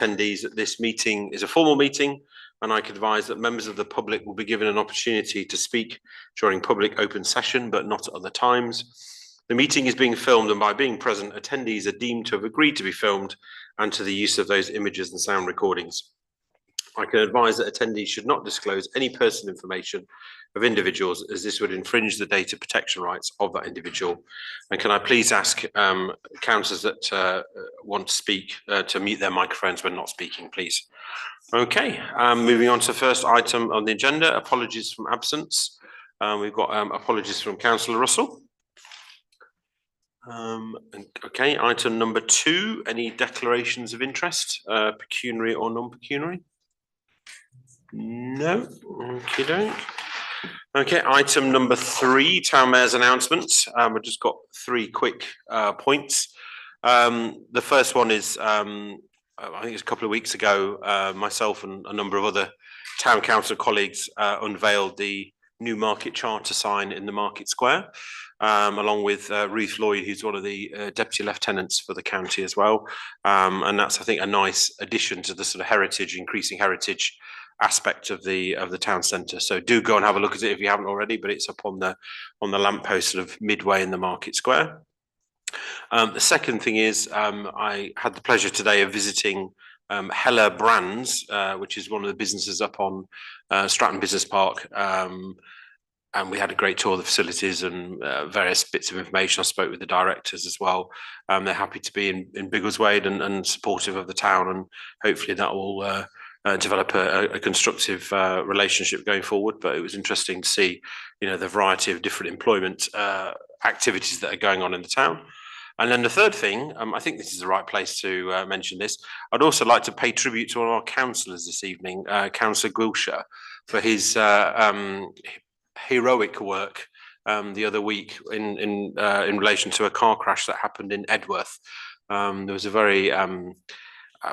attendees that this meeting is a formal meeting, and I can advise that members of the public will be given an opportunity to speak during public open session, but not at other times. The meeting is being filmed, and by being present, attendees are deemed to have agreed to be filmed and to the use of those images and sound recordings. I can advise that attendees should not disclose any personal information of individuals, as this would infringe the data protection rights of that individual. And can I please ask councillors that want to speak to mute their microphones when not speaking, please. Okay, moving on to the first item on the agenda, apologies from absence. We've got apologies from Councillor Russell. Okay, item number 2, any declarations of interest, pecuniary or non-pecuniary? No, okay. Okay, item number 3, Town Mayor's announcements. I've just got 3 quick points. The first one is, I think it's a couple of weeks ago, myself and a number of other town council colleagues unveiled the new market charter sign in the market square, along with Ruth Lloyd, who's one of the deputy lieutenants for the county as well. And that's, I think, a nice addition to the sort of heritage, increasing heritage aspect of the town centre. So do go and have a look at it if you haven't already, but it's up on the lamppost sort of midway in the market square. The second thing is, I had the pleasure today of visiting Heller Brands, which is one of the businesses up on Stratton Business Park. And we had a great tour of the facilities and various bits of information. I spoke with the directors as well. They're happy to be in Biggleswade and supportive of the town, and hopefully that will develop a constructive relationship going forward. But it was interesting to see, the variety of different employment activities that are going on in the town. And then the third thing, I think this is the right place to mention this. I'd also like to pay tribute to one of our councillors this evening, Councillor Gwilsha, for his heroic work the other week in relation to a car crash that happened in Edworth. There was a very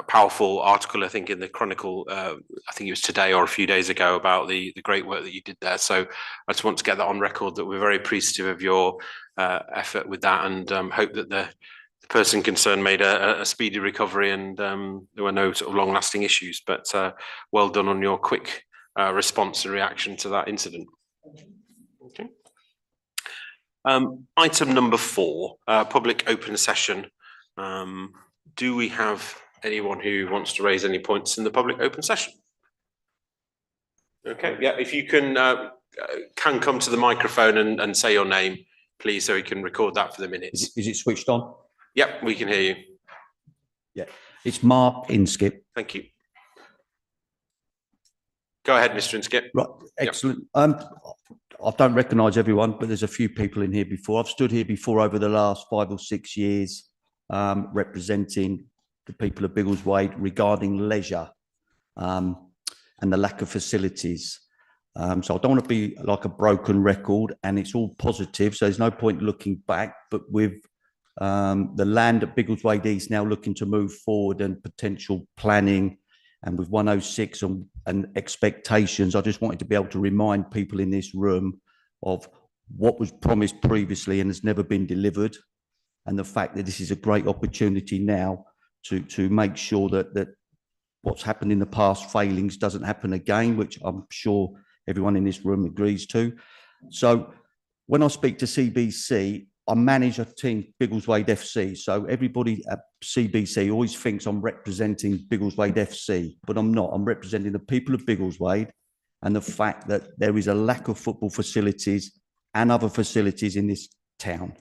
powerful article, I think, in the Chronicle, I think it was today or a few days ago, about the great work that you did there. So I just want to get that on record, that we're very appreciative of your effort with that, and hope that the person concerned made a speedy recovery, and there were no sort of long-lasting issues. But well done on your quick response and reaction to that incident. Okay. Item number 4, public open session. Do we have anyone who wants to raise any points in the public open session? Okay, yeah, if you can come to the microphone and say your name, please, so we can record that for the minutes. Is it switched on? Yep, we can hear you. Yeah, it's Mark Inskip. Thank you. Go ahead, Mr. Inskip. Right, excellent. Yep. I don't recognise everyone, but there's a few people in here before. I've stood here before over the last 5 or 6 years, representing the people of Biggleswade regarding leisure and the lack of facilities. So I don't want to be like a broken record, and it's all positive, so there's no point looking back. But with the land at Biggleswade East now looking to move forward, and potential planning, and with 106 and expectations, I just wanted to be able to remind people in this room of what was promised previously and has never been delivered, and the fact that this is a great opportunity now to make sure that what's happened in the past failings doesn't happen again, which I'm sure everyone in this room agrees to. So when I speak to CBC, I manage a team, Biggleswade FC. So everybody at CBC always thinks I'm representing Biggleswade FC, but I'm not. I'm representing the people of Biggleswade, and the fact that there is a lack of football facilities and other facilities in this town.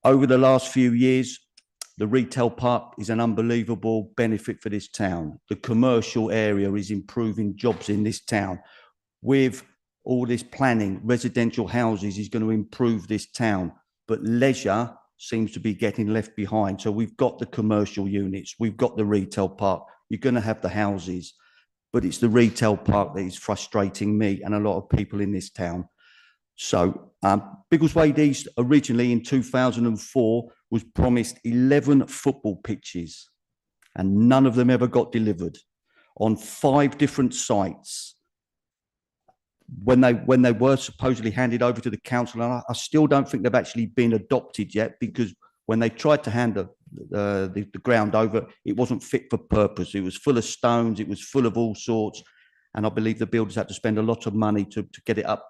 Over the last few years, the retail park is an unbelievable benefit for this town. The commercial area is improving jobs in this town. With all this planning, residential houses is going to improve this town, but leisure seems to be getting left behind. So we've got the commercial units, we've got the retail park, you're going to have the houses, but it's the retail park that is frustrating me and a lot of people in this town. So Biggleswade East originally in 2004 was promised 11 football pitches, and none of them ever got delivered on 5 different sites. When they were supposedly handed over to the council, and I still don't think they've actually been adopted yet, because when they tried to hand the ground over, it wasn't fit for purpose. It was full of stones, it was full of all sorts, and I believe the builders had to spend a lot of money to get it up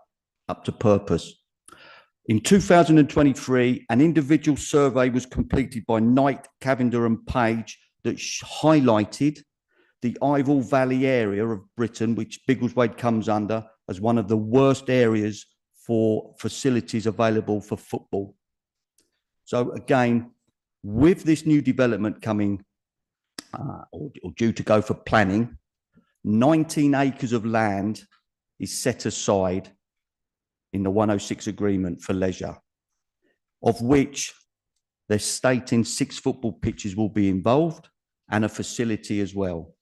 to purpose. In 2023, an individual survey was completed by Knight, Cavender and Page that highlighted the Ivor Valley area of Britain, which Biggleswade comes under, as one of the worst areas for facilities available for football. So again, with this new development coming or due to go for planning, 19 acres of land is set aside in the 106 agreement for leisure, of which they're stating 6 football pitches will be involved and a facility as well.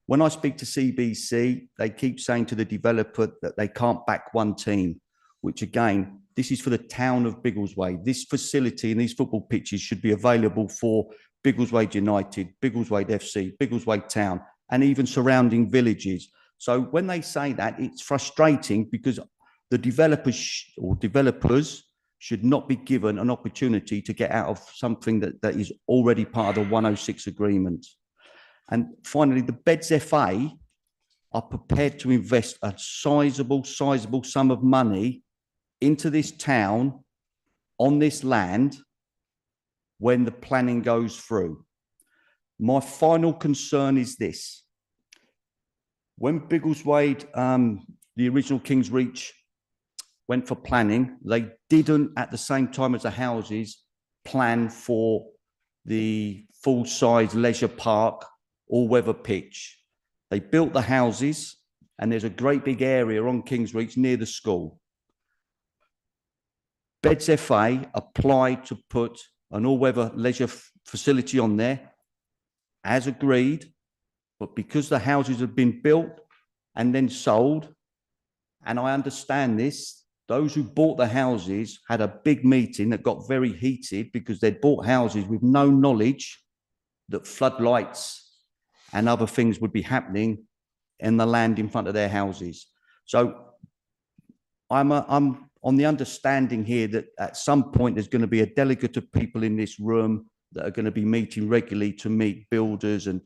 When I speak to CBC, they keep saying to the developer that they can't back one team, which again, this is for the town of Biggleswade. This facility and these football pitches should be available for Biggleswade United, Biggleswade FC, Biggleswade Town, and even surrounding villages. So when they say that, it's frustrating because the developers should not be given an opportunity to get out of something that is already part of the 106 agreement. And finally, the Beds FA are prepared to invest a sizable sum of money into this town on this land when the planning goes through. My final concern is this. When Biggleswade, the original King's Reach, went for planning, they didn't, at the same time as the houses, plan for the full-size leisure park, all-weather pitch. They built the houses, and there's a great big area on King's Reach near the school. Beds FA applied to put an all-weather leisure facility on there, as agreed, but because the houses have been built and then sold, and I understand this, those who bought the houses had a big meeting that got very heated because they'd bought houses with no knowledge that floodlights and other things would be happening in the land in front of their houses. So I'm on the understanding here that at some point there's going to be a delegate of people in this room that are going to be meeting regularly to meet builders and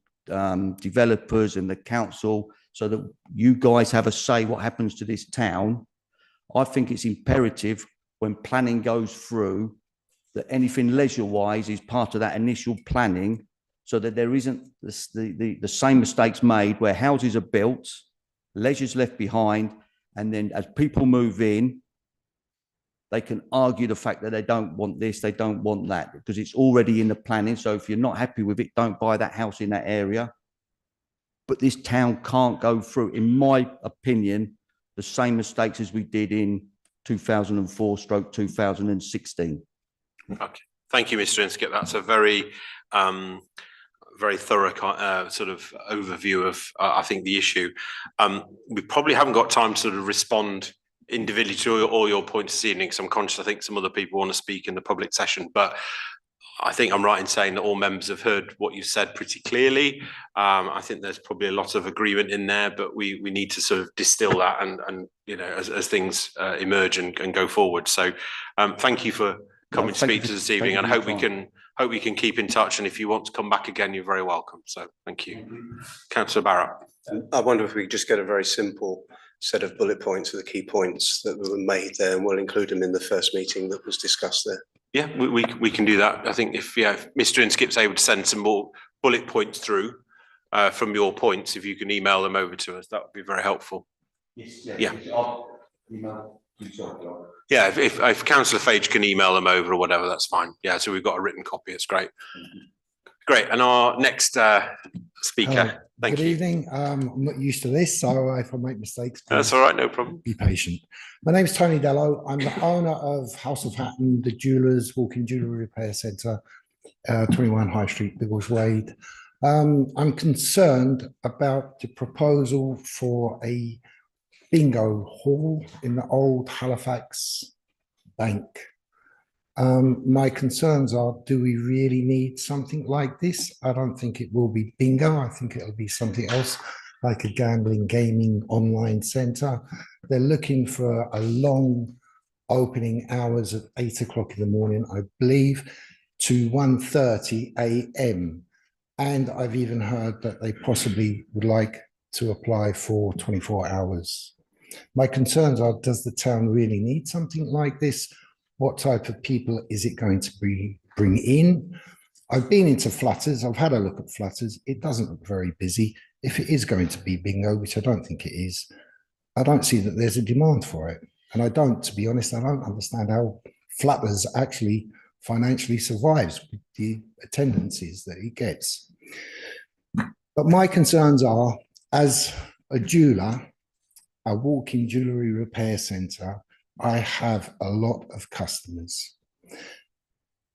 developers and the council so that you guys have a say what happens to this town. I think it's imperative when planning goes through that anything leisure-wise is part of that initial planning so that there isn't the same mistakes made where houses are built, leisure's left behind, and then as people move in, they can argue the fact that they don't want this, they don't want that, because it's already in the planning. So if you're not happy with it, don't buy that house in that area. But this town can't go through, in my opinion, the same mistakes as we did in 2004/2016. Okay, thank you, Mr. Inskip. That's a very, very thorough sort of overview of, I think, the issue. We probably haven't got time to sort of respond individually to all your points this evening, because I'm conscious I think some other people want to speak in the public session, but I think I'm right in saying that all members have heard what you said pretty clearly. I think there's probably a lot of agreement in there, but we need to sort of distill that and you know, as things emerge and go forward. So thank you for coming to speak to us this evening, and hope we can keep in touch. And if you want to come back again, you're very welcome. So thank you. Councillor Barrett. I wonder if we could just get a very simple set of bullet points of the key points that were made there, and we'll include them in the first meeting that was discussed there. Yeah, we can do that. I think if Mr. Inskip's able to send some more bullet points through from your points, if you can email them over to us, that would be very helpful. Yes, yeah. I'll email you. Yeah, if Councillor Fage can email them over or whatever, that's fine. Yeah, so we've got a written copy. It's great. Great. And our next speaker. Thank you. Good evening. I'm not used to this, so if I make mistakes, that's all right. No problem. Be patient. My name is Tony Dello. I'm the owner of House of Hatton, the jewellers walk-in jewellery repair centre, 21 High Street, Biggleswade. I'm concerned about the proposal for a bingo hall in the old Halifax Bank. My concerns are, do we really need something like this? I don't think it will be bingo. I think it'll be something else, like a gambling, gaming, online centre. They're looking for a long opening hours at 8 o'clock in the morning, I believe, to 1:30 a.m. And I've even heard that they possibly would like to apply for 24 hours. My concerns are, does the town really need something like this? What type of people is it going to bring in? I've been into Flutters. I've had a look at Flutters. It doesn't look very busy. If it is going to be bingo, which I don't think it is, I don't see that there's a demand for it. And I don't, to be honest, I don't understand how Flutters actually financially survives with the attendances that it gets. But my concerns are, as a jeweler, a walk-in jewellery repair centre, I have a lot of customers.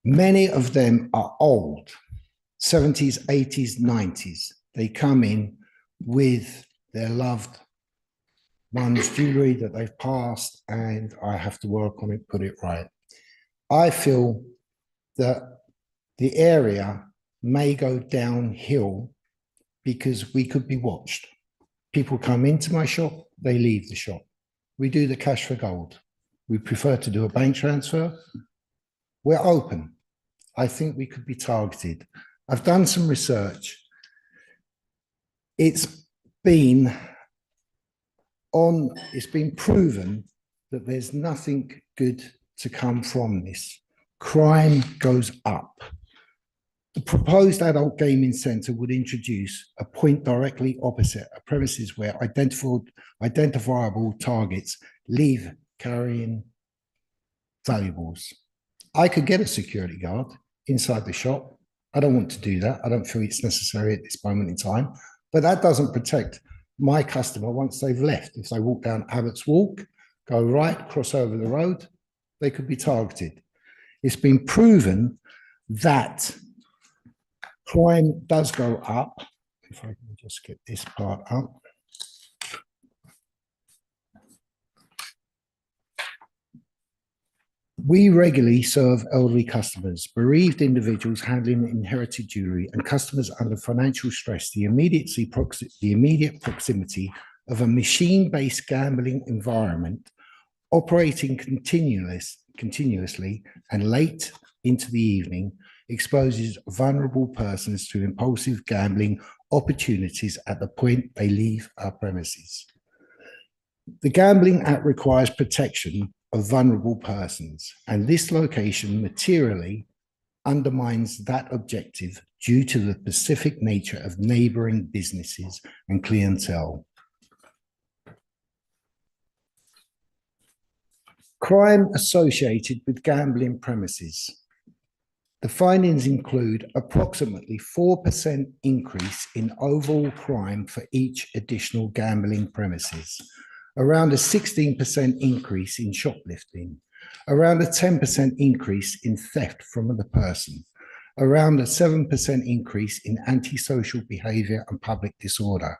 Many of them are old, 70s, 80s, 90s. They come in with their loved one's jewellery that they've passed, and I have to work on it, put it right. I feel that the area may go downhill because we could be watched. People come into my shop, they leave the shop. We do the cash for gold. We prefer to do a bank transfer. We're open. I think we could be targeted. I've done some research. It's been proven that there's nothing good to come from this. Crime goes up. The proposed adult gaming centre would introduce a point directly opposite a premises where identifiable targets leave carrying valuables. I could get a security guard inside the shop. I don't want to do that. I don't feel it's necessary at this moment in time, but that doesn't protect my customer once they've left. If they walk down Abbott's Walk, go right, cross over the road, they could be targeted. It's been proven that crime does go up. If I can just get this part up. We regularly serve elderly customers, bereaved individuals handling inherited jewellery, and customers under financial stress. The immediate proximity of a machine-based gambling environment operating continuously and late into the evening exposes vulnerable persons to impulsive gambling opportunities at the point they leave our premises. The Gambling Act requires protection of vulnerable persons, and this location materially undermines that objective due to the specific nature of neighbouring businesses and clientele. Crime associated with gambling premises. The findings include approximately 4% increase in overall crime for each additional gambling premises, around a 16% increase in shoplifting, around a 10% increase in theft from the person, around a 7% increase in antisocial behaviour and public disorder.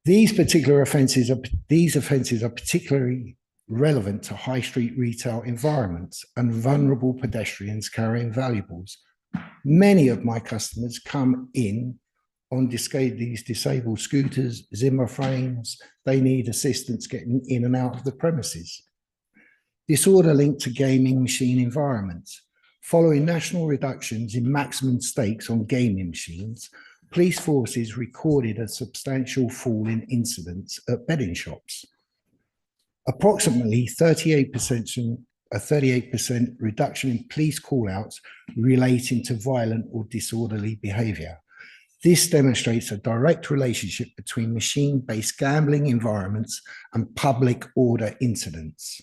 These offences are particularly relevant to high street retail environments and vulnerable pedestrians carrying valuables. Many of my customers come in on these disabled scooters, Zimmer frames. They need assistance getting in and out of the premises. Disorder linked to gaming machine environments. Following national reductions in maximum stakes on gaming machines, police forces recorded a substantial fall in incidents at betting shops. Approximately 38% reduction in police call-outs relating to violent or disorderly behaviour. This demonstrates a direct relationship between machine-based gambling environments and public order incidents.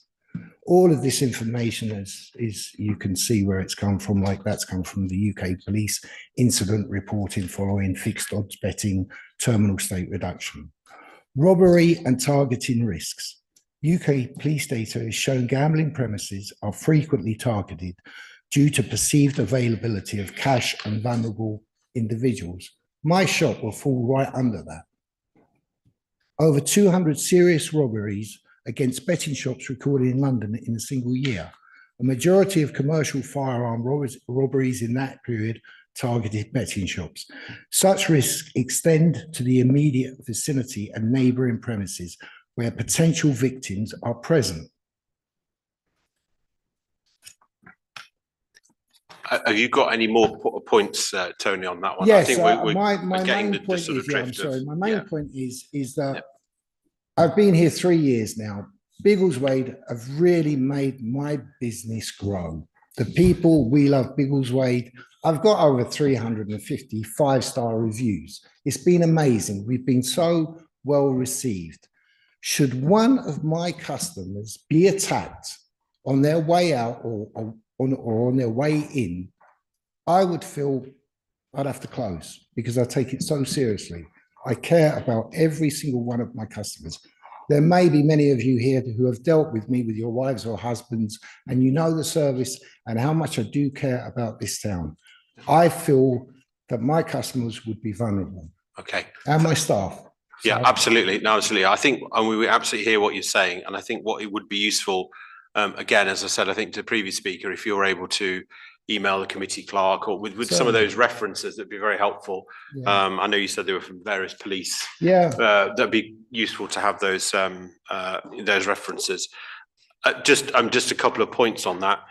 All of this information is you can see where it's come from, like that's come from the UK police incident reporting following fixed odds betting terminal state reduction. Robbery and targeting risks. UK police data has shown gambling premises are frequently targeted due to perceived availability of cash and vulnerable individuals. My shop will fall right under that. Over 200 serious robberies against betting shops recorded in London in a single year. A majority of commercial firearm robberies in that period targeted betting shops. Such risks extend to the immediate vicinity and neighbouring premises where potential victims are present. Have you got any more points, Tony, on that one? Yes, I think my getting main point sort of is, yeah, I'm drift of- sorry, my main yeah. point is that I've been here 3 years now. Biggleswade have really made my business grow. The people, we love Biggleswade. I've got over 350 five-star reviews. It's been amazing. We've been so well received. Should one of my customers be attacked on their way out or on their way in, I would feel I'd have to close because I take it so seriously. I care about every single one of my customers. There may be many of you here who have dealt with me with your wives or husbands, and you know the service and how much I do care about this town. I feel that my customers would be vulnerable. Okay. And my staff. Yeah, So- absolutely. No, absolutely. I think, and we absolutely hear what you're saying. And I think what it would be useful, again, as I said, I think to the previous speaker, if you're able to email the committee clerk or with some of Certainly. those references, that'd be very helpful. Yeah. I know you said they were from various police. Yeah. That'd be useful to have those references. Just a couple of points on that.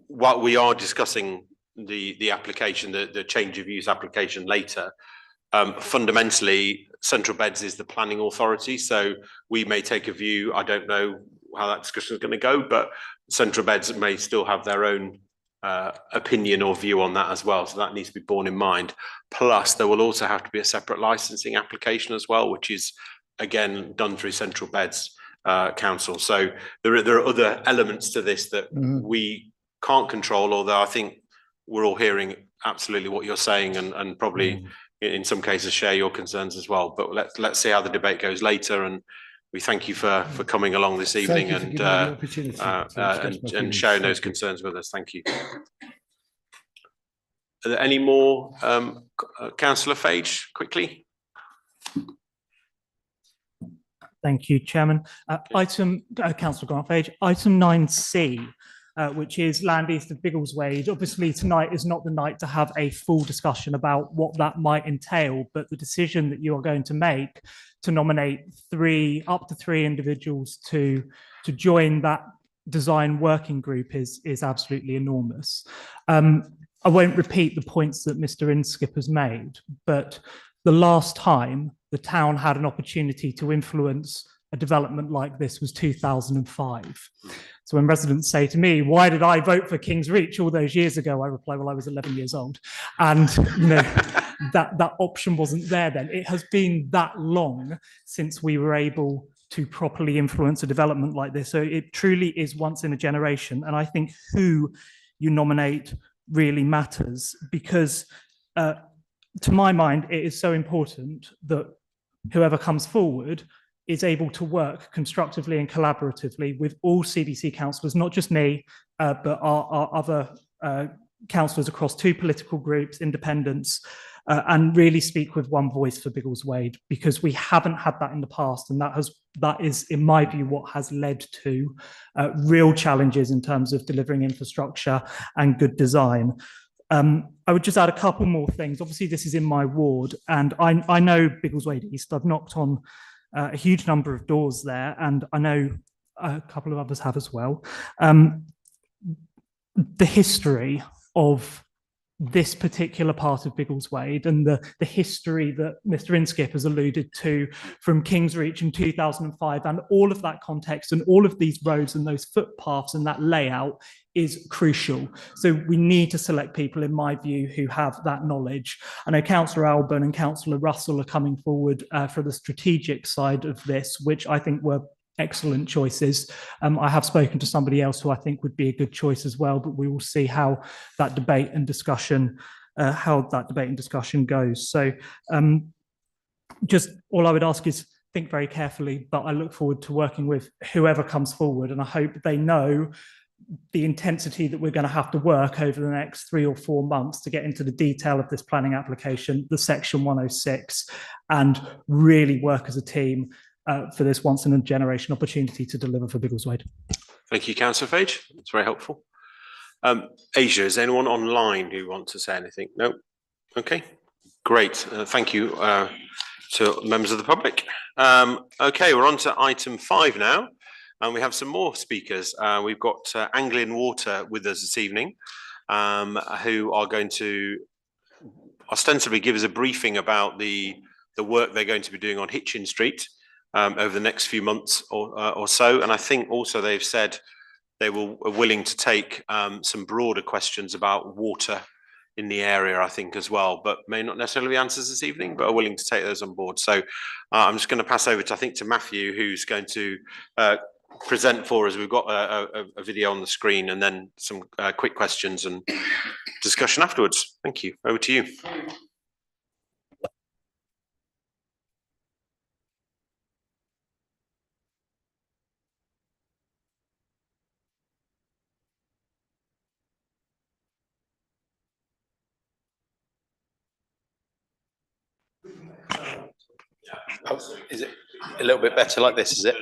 While we are discussing the application, the change of use application later, fundamentally, Central Beds is the planning authority. So we may take a view. I don't know how that discussion is going to go, but Central Beds may still have their own opinion or view on that as well. So that needs to be borne in mind. Plus, there will also have to be a separate licensing application as well, which is again done through Central Beds Council. So there are other elements to this that we can't control, although I think we're all hearing absolutely what you're saying and probably in some cases share your concerns as well. But let's see how the debate goes later, and we thank you for coming along this evening and sharing those concerns with us. Thank you. Are there any more, Councillor Fage, quickly? Thank you, Chairman. Councillor Grant-Fage, item 9C, which is land east of Biggleswade. Obviously, tonight is not the night to have a full discussion about what that might entail, but the decision that you are going to make to nominate up to three individuals to join that design working group is absolutely enormous. I won't repeat the points that Mr. Inskip has made, but the last time the town had an opportunity to influence a development like this was 2005. So when residents say to me, why did I vote for King's Reach all those years ago? I reply, well, I was 11 years old. And that option wasn't there then. It has been that long since we were able to properly influence a development like this. So it truly is once in a generation. And I think who you nominate really matters because to my mind, it is so important that whoever comes forward is able to work constructively and collaboratively with all CBC councillors, not just me, but our other councillors across two political groups, independents, and really speak with one voice for Biggleswade, because we haven't had that in the past, and that is, in my view, what has led to real challenges in terms of delivering infrastructure and good design. I would just add a couple more things. Obviously, this is in my ward, and I know Biggleswade East. I've knocked on a huge number of doors there, and I know a couple of others have as well. The history of this particular part of Biggleswade and the history that Mr. Inskip has alluded to from King's Reach in 2005, and all of that context and all of these roads and those footpaths and that layout is crucial. So we need to select people, in my view, who have that knowledge. I know Councillor Alban and Councillor Russell are coming forward for the strategic side of this, which I think were excellent choices. I have spoken to somebody else who I think would be a good choice as well, but we will see how that debate and discussion goes. So just all I would ask is think very carefully, but I look forward to working with whoever comes forward, and I hope they know the intensity that we're going to have to work over the next 3 or 4 months to get into the detail of this planning application, the section 106, and really work as a team for this once in a generation opportunity to deliver for Biggleswade. Thank you, Councillor Fage. It's very helpful. Asia, is anyone online who wants to say anything? No? Okay, great. Thank you to members of the public. Okay, we're on to item 5 now. And we have some more speakers. We've got Anglian Water with us this evening, who are going to ostensibly give us a briefing about the work they're going to be doing on Hitchin Street over the next few months or so. And I think also they've said they are willing to take some broader questions about water in the area, I think, as well, but may not necessarily be answers this evening, but are willing to take those on board. So I'm just going to pass over to Matthew, who's going to present for us. We've got a video on the screen and then some quick questions and discussion afterwards. Thank you. Over to you. Oh, is it a little bit better like this, is it?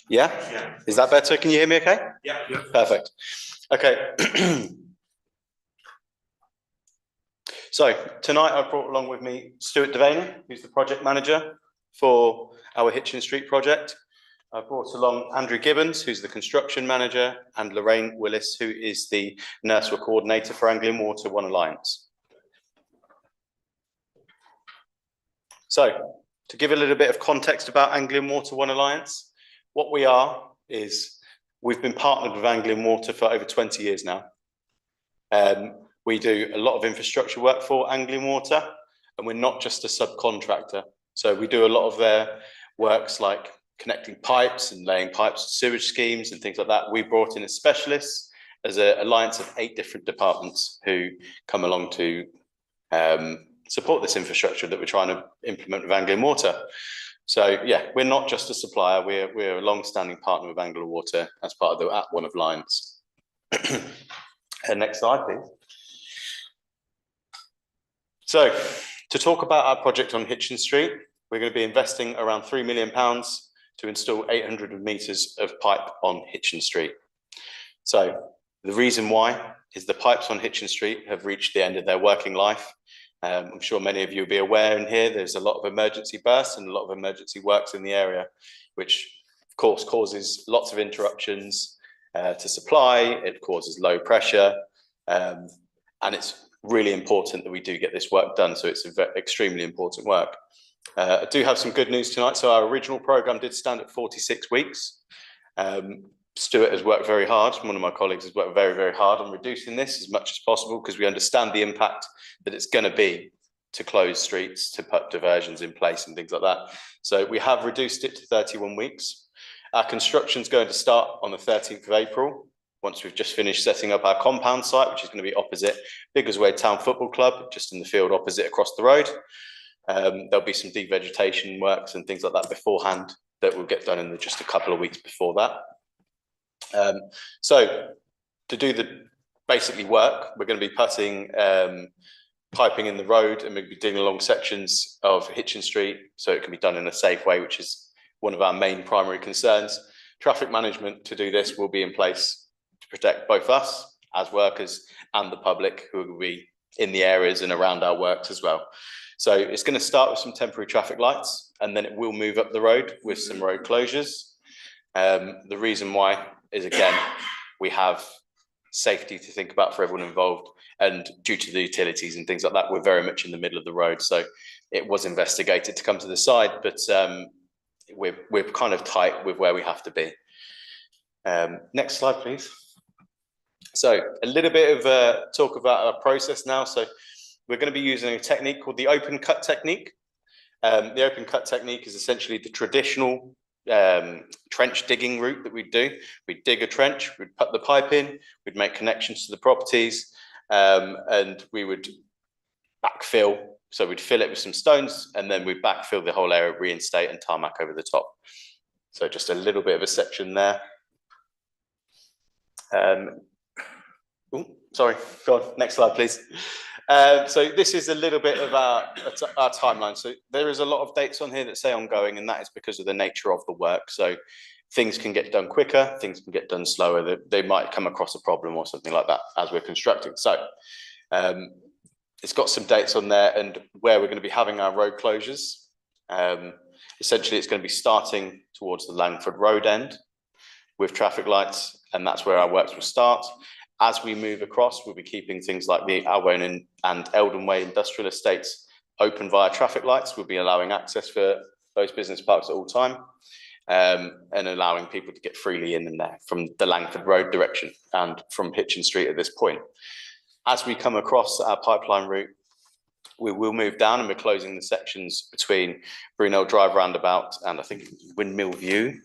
Yeah? Is that better? Can you hear me okay? Yeah. Perfect. Okay. So tonight I've brought along with me Stuart Devaney, who's the project manager for our Hitchin Street project. I've brought along Andrew Gibbons, who's the construction manager, and Lorraine Willis, who is the nursery coordinator for Anglian Water One Alliance. So, to give a little bit of context about Anglian Water One Alliance, what we are is we've been partnered with Anglian Water for over 20 years now. We do a lot of infrastructure work for Anglian Water, and we're not just a subcontractor. So we do a lot of their works like connecting pipes and laying pipes to sewage schemes and things like that. We brought in a specialist as an alliance of 8 different departments who come along to support this infrastructure that we're trying to implement with Anglian Water. So yeah, we're not just a supplier, we're a long-standing partner with Anglian Water as part of the One of Alliance. Next slide, please. So to talk about our project on Hitchin Street, we're going to be investing around £3 million to install 800 metres of pipe on Hitchin Street. So the reason why is the pipes on Hitchin Street have reached the end of their working life. I'm sure many of you will be aware in here, there's a lot of emergency bursts and a lot of emergency works in the area, which of course causes lots of interruptions to supply, it causes low pressure, and it's really important that we do get this work done, so it's extremely important work. I do have some good news tonight. So our original programme did stand at 46 weeks. Stuart has worked very hard. One of my colleagues has worked very, very hard on reducing this as much as possible because we understand the impact that it's going to be to close streets, to put diversions in place and things like that. So we have reduced it to 31 weeks. Our construction is going to start on the 13th of April, once we've just finished setting up our compound site, which is going to be opposite Biggleswade Town Football Club, just in the field opposite across the road. There'll be some devegetation works and things like that beforehand that will get done in just a couple of weeks before that. So to do the basically work, we're going to be putting piping in the road, and we'll be digging along sections of Hitchin Street so it can be done in a safe way, which is one of our main primary concerns. Traffic management to do this will be in place to protect both us as workers and the public who will be in the areas and around our works as well. So it's going to start with some temporary traffic lights, and then it will move up the road with some road closures. The reason why is, again, we have safety to think about for everyone involved, and due to the utilities and things like that, we're very much in the middle of the road. So it was investigated to come to the side, but we're kind of tight with where we have to be. Next slide, please. So a little bit of talk about our process now. So we're going to be using a technique called the open cut technique. The open cut technique is essentially the traditional trench digging route that we do. We'd dig a trench, we'd put the pipe in, we'd make connections to the properties, and we would backfill. So we'd fill it with some stones, and then we'd backfill the whole area, reinstate and tarmac over the top. So just a little bit of a section there. Sorry, go on, next slide, please. So this is a little bit of our timeline. So there is a lot of dates on here that say ongoing, and that is because of the nature of the work. So things can get done quicker, things can get done slower. They might come across a problem or something like that as we're constructing. So it's got some dates on there and where we're going to be having our road closures. Essentially, it's going to be starting towards the Langford Road end with traffic lights, and that's where our works will start. As we move across, we'll be keeping things like the Alwyn and Eldon Way industrial estates open via traffic lights. We'll be allowing access for those business parks at all time, and allowing people to get freely in and there from the Langford Road direction and from Hitchin Street at this point. As we come across our pipeline route, we will move down, and we're closing the sections between Brunel Drive roundabout and I think Windmill View.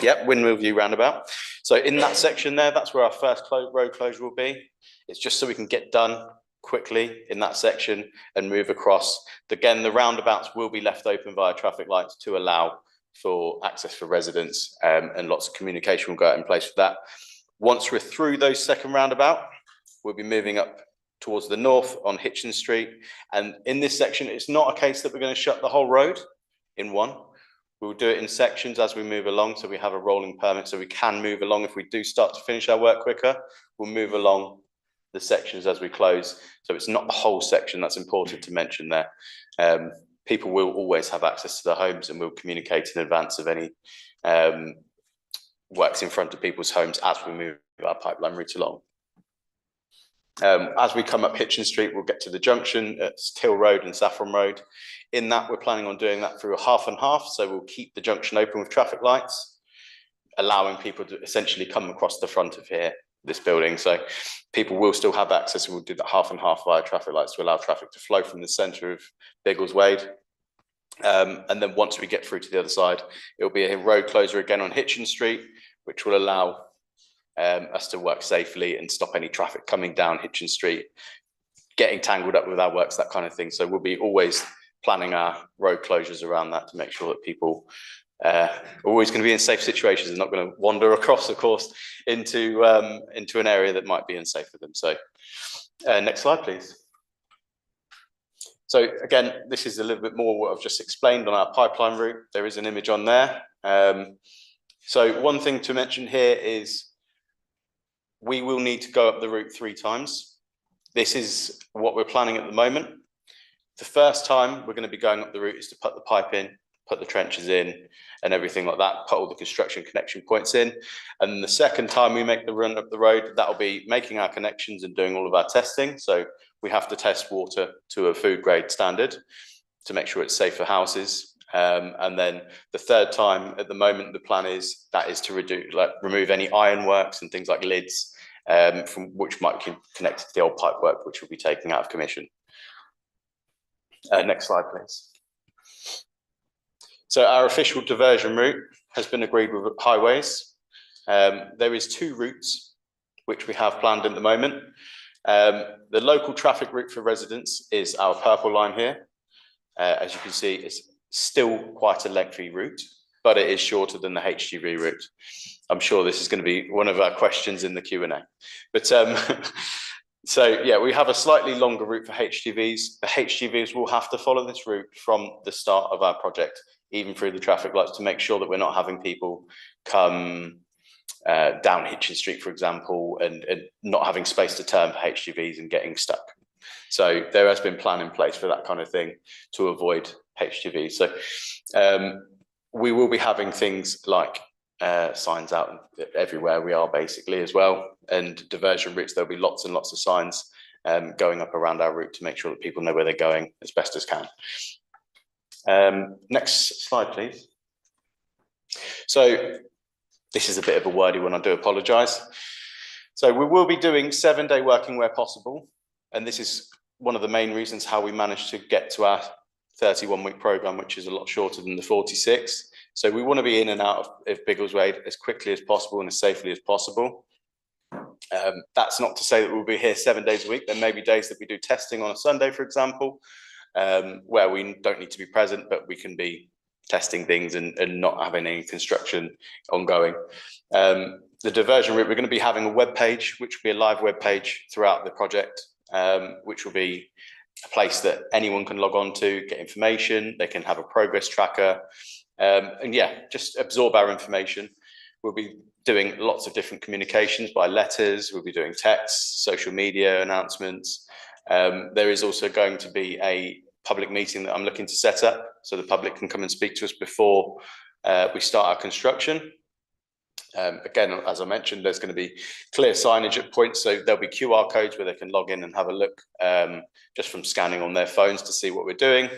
Yep, Windmill View roundabout. So in that section there, that's where our first road closure will be. It's just so we can get done quickly in that section and move across. Again, the roundabouts will be left open via traffic lights to allow for access for residents, and lots of communication will go out in place for that. Once we're through those second roundabout, we'll be moving up towards the north on Hitchin Street. And in this section, it's not a case that we're going to shut the whole road in one. We'll do it in sections as we move along, so we have a rolling permit, so we can move along. If we do start to finish our work quicker, we'll move along the sections as we close. So it's not the whole section. That's important to mention there. People will always have access to their homes, and we'll communicate in advance of any works in front of people's homes as we move our pipeline route along. As we come up Hitchin Street, we'll get to the junction at Till Road and Saffron Road. In that, we're planning on doing that through a half and half. So we'll keep the junction open with traffic lights, allowing people to essentially come across the front of here, this building. So people will still have access, and we'll do that half and half via traffic lights to allow traffic to flow from the centre of Biggleswade. And then once we get through to the other side, it'll be a road closure again on Hitchin Street, which will allow us to work safely and stop any traffic coming down Hitchin Street, getting tangled up with our works, that kind of thing. So we'll be always planning our road closures around that to make sure that people are always going to be in safe situations and not going to wander across, of course, into an area that might be unsafe for them. So next slide, please. So again, this is a little bit more what I've just explained on our pipeline route. There is an image on there. So one thing to mention here is we will need to go up the route 3 times. This is what we're planning at the moment. The first time we're going to be going up the route is to put the pipe in, put the trenches in and everything like that, put all the construction connection points in. And the second time we make the run up the road, that'll be making our connections and doing all of our testing. So we have to test water to a food grade standard to make sure it's safe for houses. And then the third time at the moment, the plan is to remove any ironworks and things like lids, from which might be connected to the old pipe work, which will be taken out of commission. Next slide, please. So our official diversion route has been agreed with Highways. There is 2 routes which we have planned at the moment. The local traffic route for residents is our purple line here. As you can see, it's still quite a lengthy route, but it is shorter than the HGV route. I'm sure this is going to be one of our questions in the Q&A. But so yeah, we have a slightly longer route for HGVs. The HGVs will have to follow this route from the start of our project, even through the traffic lights, to make sure that we're not having people come down Hitchin Street, for example, and not having space to turn for HGVs and getting stuck. So there has been plan in place for that kind of thing to avoid HGVs. So we will be having things like signs out everywhere we are basically as well, and diversion routes. There'll be lots and lots of signs going up around our route to make sure that people know where they're going as best as can. Next slide, please. So this is a bit of a wordy one, I do apologise. So we will be doing 7-day working where possible, and this is one of the main reasons how we managed to get to our 31-week programme, which is a lot shorter than the 46. So we want to be in and out of Biggleswade as quickly as possible and as safely as possible. That's not to say that we'll be here 7 days a week. There may be days that we do testing on a Sunday, for example, where we don't need to be present, but we can be testing things and not having any construction ongoing. The diversion route, we're going to be having a web page, which will be a live web page throughout the project, which will be a place that anyone can log on to, get information. They can have a progress tracker, and yeah, just absorb our information. We'll be doing lots of different communications by letters. We'll be doing texts, social media announcements. There is also going to be a public meeting that I'm looking to set up, so the public can come and speak to us before we start our construction. Again, as I mentioned, there's going to be clear signage at points, so there'll be QR codes where they can log in and have a look just from scanning on their phones to see what we're doing.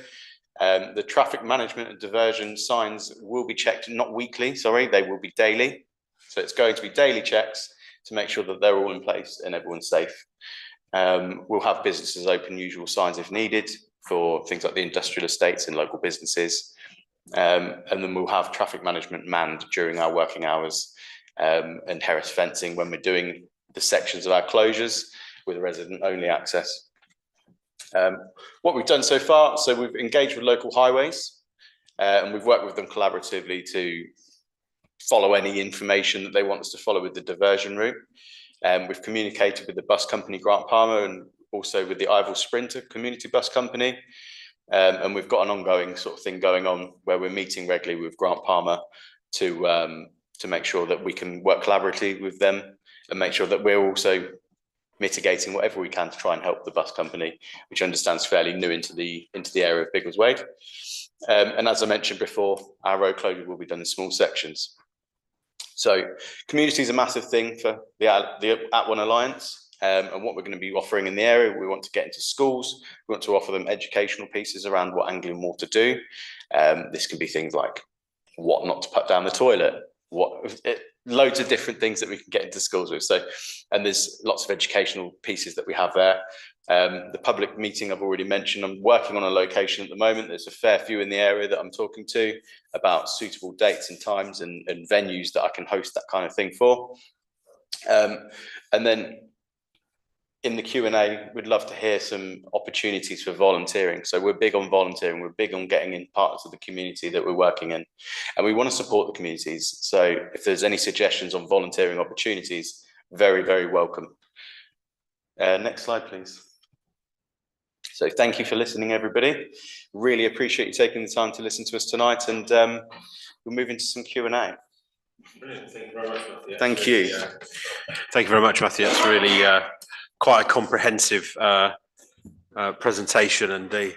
The traffic management and diversion signs will be checked, not weekly, sorry, they will be daily. So it's going to be daily checks to make sure that they're all in place and everyone's safe. We'll have businesses open usual signs if needed for things like the industrial estates and local businesses. And then we'll have traffic management manned during our working hours and Harris fencing when we're doing the sections of our closures with resident only access. What we've done so far, so we've engaged with local highways and we've worked with them collaboratively to follow any information that they want us to follow with the diversion route. We've communicated with the bus company Grant Palmer and also with the Ivor Sprinter community bus company. And we've got an ongoing sort of thing going on where we're meeting regularly with Grant Palmer to make sure that we can work collaboratively with them and make sure that we're also mitigating whatever we can to try and help the bus company, which understands fairly new into the area of Biggleswade. And as I mentioned before, our road closure will be done in small sections. So community is a massive thing for the At1 Alliance. And what we're going to be offering in the area, we want to get into schools. We want to offer them educational pieces around what Anglian Water do. This can be things like what not to put down the toilet, loads of different things that we can get into schools with. So, and there's lots of educational pieces that we have there. The public meeting I've already mentioned, I'm working on a location at the moment. There's a fair few in the area that I'm talking to about suitable dates and times and venues that I can host that kind of thing for. And then in the Q&A, we'd love to hear some opportunities for volunteering. So we're big on volunteering. We're big on getting in parts of the community that we're working in. And we want to support the communities. So if there's any suggestions on volunteering opportunities, very, very welcome. Next slide, please. So thank you for listening, everybody. Really appreciate you taking the time to listen to us tonight. And we'll move into some Q&A. Brilliant. Thank you very much, Matthew. Thank you. Thank you very much, Matthew. That's really quite a comprehensive presentation, and the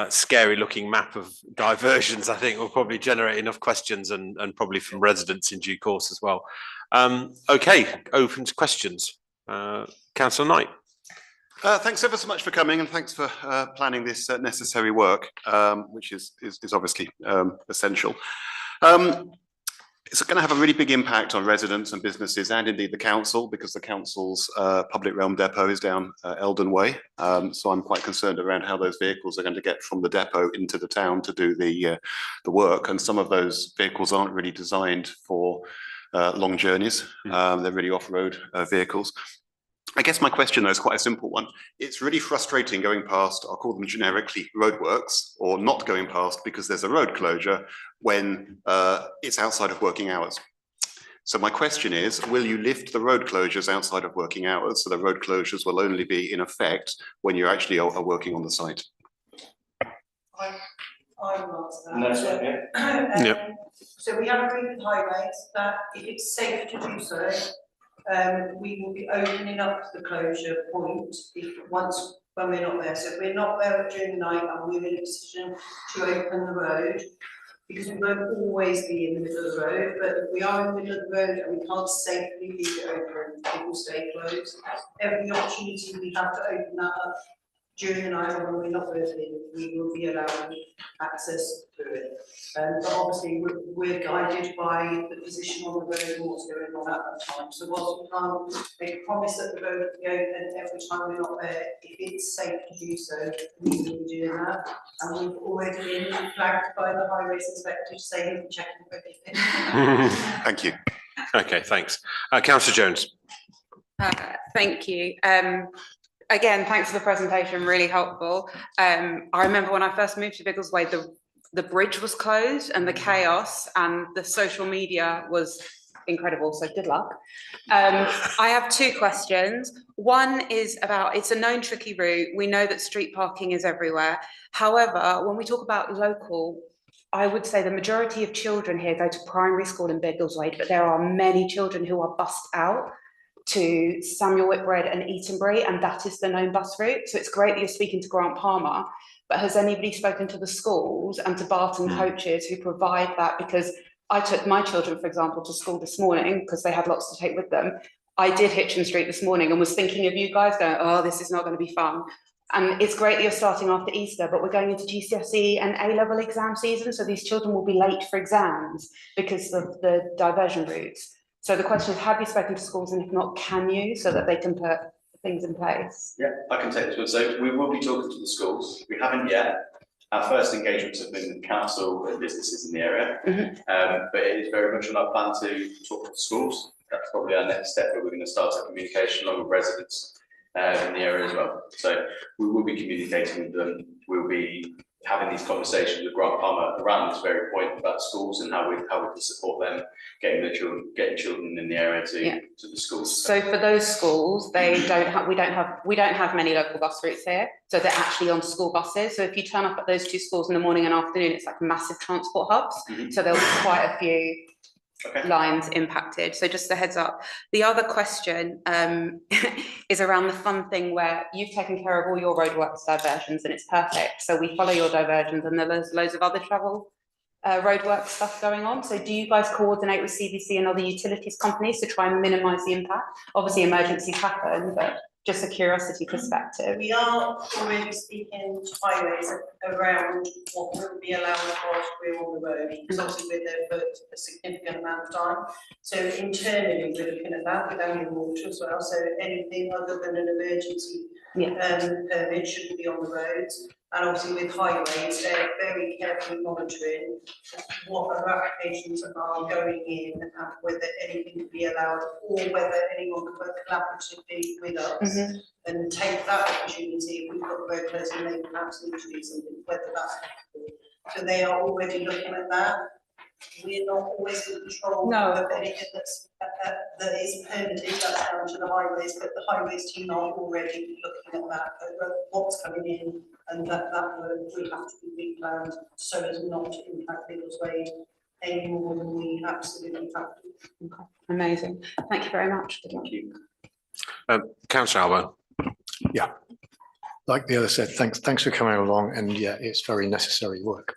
scary looking map of diversions, I think, will probably generate enough questions and probably from residents in due course as well. Okay, open to questions. Councillor Knight. Thanks ever so much for coming, and thanks for planning this necessary work, which is obviously essential. It's going to have a really big impact on residents and businesses, and indeed the council, because the council's public realm depot is down Eldon Way. So I'm quite concerned around how those vehicles are going to get from the depot into the town to do the work. And some of those vehicles aren't really designed for long journeys. They're really off-road vehicles. I guess my question, though, is quite a simple one. It's really frustrating going past, I'll call them generically roadworks, or not going past because there's a road closure when it's outside of working hours. So my question is, will you lift the road closures outside of working hours so the road closures will only be in effect when you actually are working on the site? I will answer that. Yep. So we have agreed with highways that if it's safe to do so, we will be opening up the closure point when we're not there. So if we're not there during the night and we're in a position to open the road, because we won't always be in the middle of the road, but if we are in the middle of the road and we can't safely leave it open, it will stay closed. Every opportunity we have to open that up during the night when we're not working, we will be allowed access to it. But obviously we're guided by the position on the road and what's going on at that time. So whilst we can't make a promise that the road will be open every time we're not there, if it's safe to do so, we will be doing that. And we've already been flagged by the highways inspector saying we're checking everything. Thank you. Okay, thanks. Councillor Jones. Thank you. Again, thanks for the presentation, really helpful. I remember when I first moved to Biggleswade, the bridge was closed and the chaos and the social media was incredible, so good luck. I have two questions. One is about, it's a known tricky route. We know that street parking is everywhere. However, when we talk about local, I would say the majority of children here go to primary school in Biggleswade, but there are many children who are bussed out to Samuel Whitbread and Eatonbury, and that is the known bus route. So it's great that you're speaking to Grant Palmer, but has anybody spoken to the schools and to Barton coaches who provide that? Because I took my children, for example, to school this morning because they had lots to take with them. I did Hitchin Street this morning and was thinking of you guys going, oh, this is not going to be fun. And it's great that you're starting after Easter, but we're going into GCSE and A-level exam season. So these children will be late for exams because of the diversion routes. So the question is, have you spoken to schools, and if not, can you, so that they can put things in place? Yeah, I can take this one. So we will be talking to the schools. We haven't yet. Our first engagements have been with council and businesses in the area, but it is very much on our plan to talk to the schools. That's probably our next step, but we're going to start our communication along with residents in the area as well. So we will be communicating with them. We'll be having these conversations with Grant Palmer around this very point about schools and how we can support them getting children in the area to the schools. So for those schools, we don't have many local bus routes here, so they're actually on school buses. So if you turn up at those two schools in the morning and afternoon, it's like massive transport hubs. So there'll be quite a few lines impacted. So just a heads up. The other question is around the fun thing where you've taken care of all your roadworks diversions and it's perfect. So we follow your diversions and there's loads of other travel roadwork stuff going on. So do you guys coordinate with CBC and other utilities companies to try and minimise the impact? Obviously emergencies happen, but just a curiosity perspective. We are already speaking to highways around what will be allowed whilst we're on the road, because obviously we're there for a significant amount of time. So internally, we're looking at that with Annual Water as well. So anything other than an emergency permit shouldn't be on the roads. And obviously with highways, they're very carefully monitoring what other applications are going in and whether anything can be allowed or whether anyone can work collaboratively with us and take that opportunity. If we've got the road closed and they can absolutely do something, whether that's happening. So they are already looking at that. We're not always in control of anything that is permitted, that's down to the highways, but the highways team are already looking at that, what's coming in, and that work will have to be replanned so as not to impact Biggleswade any more than we absolutely have to. Okay. Amazing. Thank you very much. Thank you. Councillor Albo. Yeah, like the other said, thanks for coming along, and yeah, it's very necessary work.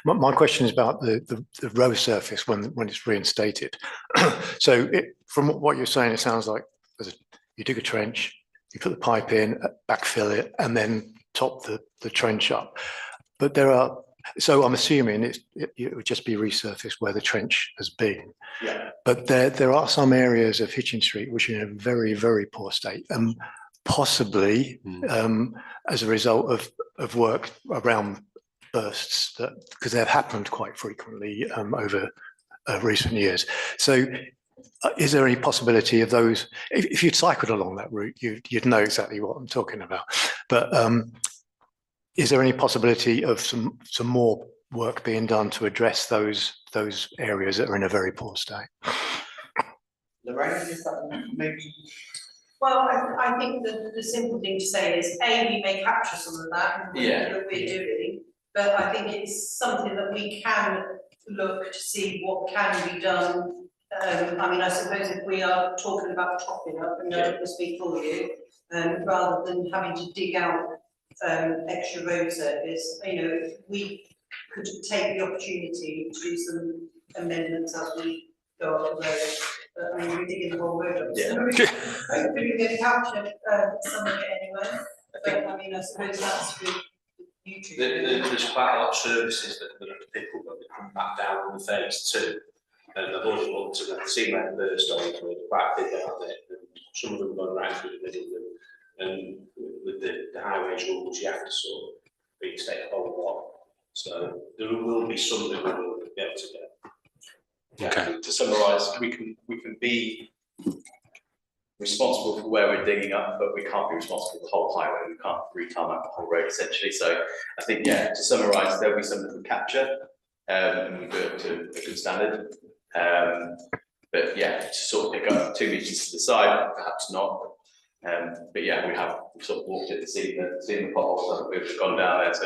But my question is about the road surface when it's reinstated. So from what you're saying, it sounds like you dig a trench, you put the pipe in, backfill it, and then top the trench up. But so I'm assuming it would just be resurfaced where the trench has been. Yeah. But there are some areas of Hitchin Street which are in a very, very poor state. Possibly as a result of work around bursts, because they've happened quite frequently over recent years. So is there any possibility of those, if you'd cycled along that route, you'd know exactly what I'm talking about. But is there any possibility of some more work being done to address those areas that are in a very poor state? Lorraine, is that maybe? Well, I think the simple thing to say is, we may capture some of that that we're doing, but I think it's something that we can look to see what can be done. I mean, I suppose if we are talking about topping up, and I will speak for you, rather than having to dig out extra road surface, if we could take the opportunity to do some amendments as we go up the road. I mean, we're digging the wrong road up, so hopefully we can capture some of it anyway. But I mean, I suppose that's with you two. There's quite a lot of services that are difficult when they come back down on the phase 2. And I've already looked at the sea level burst on it, quite big out there, and some of them going right through the middle of them. And with the highways rules, you have to sort of reinstate a whole lot. So there will be something that we'll be able to get. Okay. To summarise, we can be responsible for where we're digging up, but we can't be responsible for the whole highway. We can't re-tarmac the whole road essentially. So I think, to summarise, there'll be something we capture and we do it to a good standard. But to sort of pick up 2 meters to the side, perhaps not. But we have sort of walked it, seen the potholes that we've gone down there. So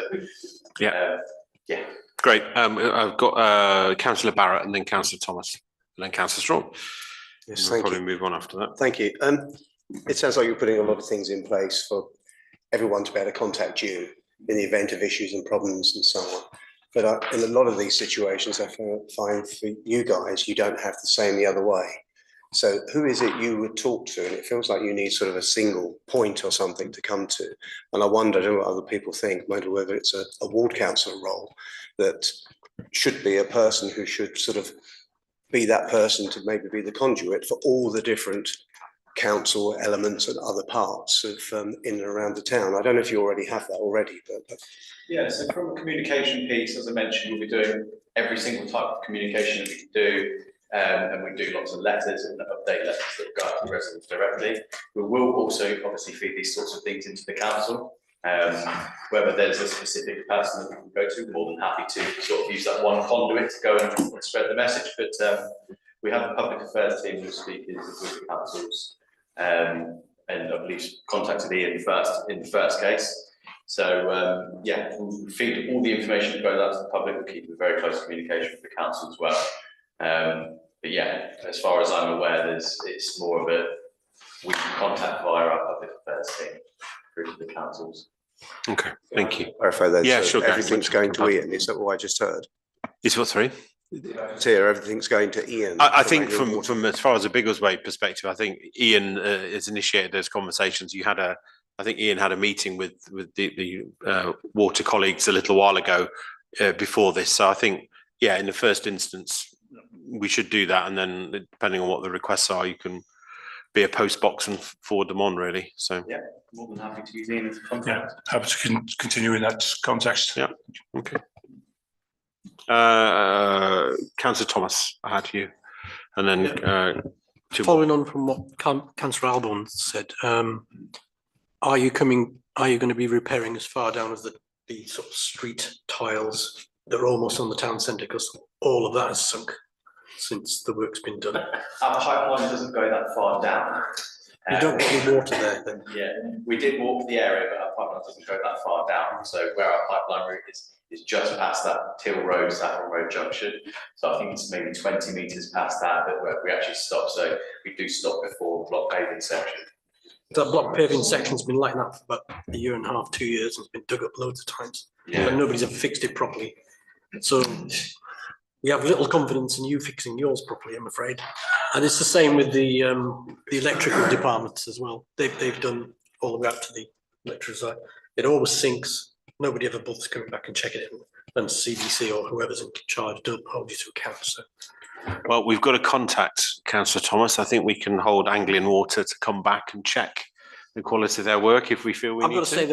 Great. I've got Councillor Barrett and then Councillor Thomas and then Councillor Strawn. Yes, We'll thank probably you. move on after that. Thank you. It sounds like you're putting a lot of things in place for everyone to be able to contact you in the event of issues and problems and so on. But in a lot of these situations, I find for you guys, you don't have the same the other way. So who is it you would talk to? And it feels like you need sort of a single point or something to come to. And I wonder, I don't know what other people think, whether it's a ward councillor role that should be a person who should sort of be that person to maybe be the conduit for all the different council elements and other parts of in and around the town. I don't know if you already have that already, but. Yeah, so from a communication piece, as I mentioned, we'll be doing every single type of communication that we can do. And we do lots of letters and update letters that go out to residents directly. We will also obviously feed these sorts of things into the council. Whether there's a specific person that we can go to, more than happy to sort of use that one conduit to go and spread the message. But we have a public affairs team who speak with the councils, and I believe contacted Ian first in the first case. So yeah, we'll feed all the information that goes out to the public. We'll keep a very close communication with the council as well. But yeah, as far as I'm aware, it's more of a we can contact via our public affairs team through to the councils. Okay, thank you. Clarify that. Yeah, so sure. everything's going to Ian. Is that what I just heard? Is what, sorry? Here, everything's going to Ian. I think from as far as a Biggleswade perspective, I think Ian has initiated those conversations. I think Ian had a meeting with the water colleagues a little while ago before this. So I think, yeah, in the first instance, we should do that, and then depending on what the requests are, you can be a post box and forward them on, really. So yeah, more than happy to use Ian as a contact. Yeah, happy to continue in that context. Yeah, okay. Councillor Thomas, I had you, and then following on from what Councillor Albon said, are you going to be repairing as far down as the sort of street tiles that are almost on the town centre, because all of that has sunk since the work's been done? Our pipeline doesn't go that far down. You don't get any water there then? Yeah, we did walk the area, but our pipeline doesn't go that far down. So where our pipeline route is just past that Till Road, Saffron Road junction. So I think it's maybe 20 metres past that where we actually stop. So we do stop before the block paving section. That block paving section's been like that for about a year and a half, 2 years, and it's been dug up loads of times. Yeah. But nobody's ever fixed it properly. So we have little confidence in you fixing yours properly, I'm afraid. And it's the same with the electrical departments as well. They've done all the way up to the electrical side. It always sinks. Nobody ever bothers coming back and checking it. And CDC or whoever's in charge don't hold you to account. So. Well, we've got to contact Councillor Thomas. I think we can hold Anglian Water to come back and check the quality of their work if we feel we need to. I've got to say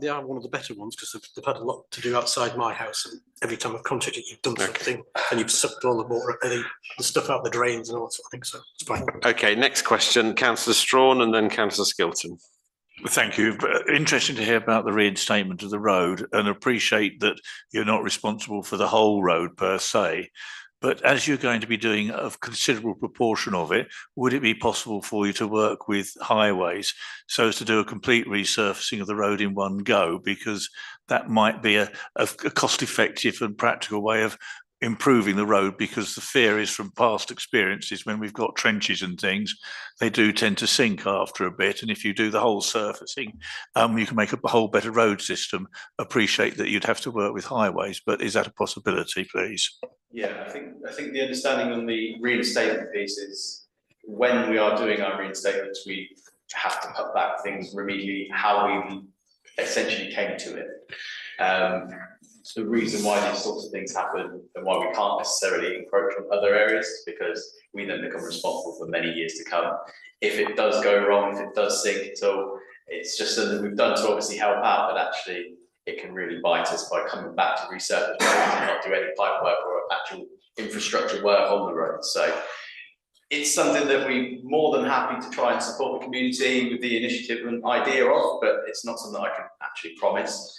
they are one of the better ones, because they've had a lot to do outside my house, and every time I've contacted you've done something and you've sucked all the water, the stuff out the drains and all that sort of thing. So it's fine. Okay, next question, Councillor Strawn and then Councillor Skilton. Thank you. Interesting to hear about the reinstatement of the road, and appreciate that you're not responsible for the whole road per se. But as you're going to be doing a considerable proportion of it, would it be possible for you to work with highways so as to do a complete resurfacing of the road in one go? Because that might be a cost-effective and practical way of improving the road, because the fear is from past experiences when we've got trenches and things, they do tend to sink after a bit. And if you do the whole surfacing, you can make a whole better road system. Appreciate that you'd have to work with highways, but is that a possibility, please? Yeah, I think the understanding on the reinstatement piece is when we are doing our reinstatements, we have to put back things remedially how we essentially came to it. The reason why these sorts of things happen and why we can't necessarily encroach on other areas is because we then become responsible for many years to come. If it does go wrong, if it does sink at all, it's just something we've done to obviously help out, but actually it can really bite us by coming back to resurface roads and not do any pipe work or actual infrastructure work on the road. So it's something that we're more than happy to try and support the community with the initiative and idea of, but it's not something I can actually promise.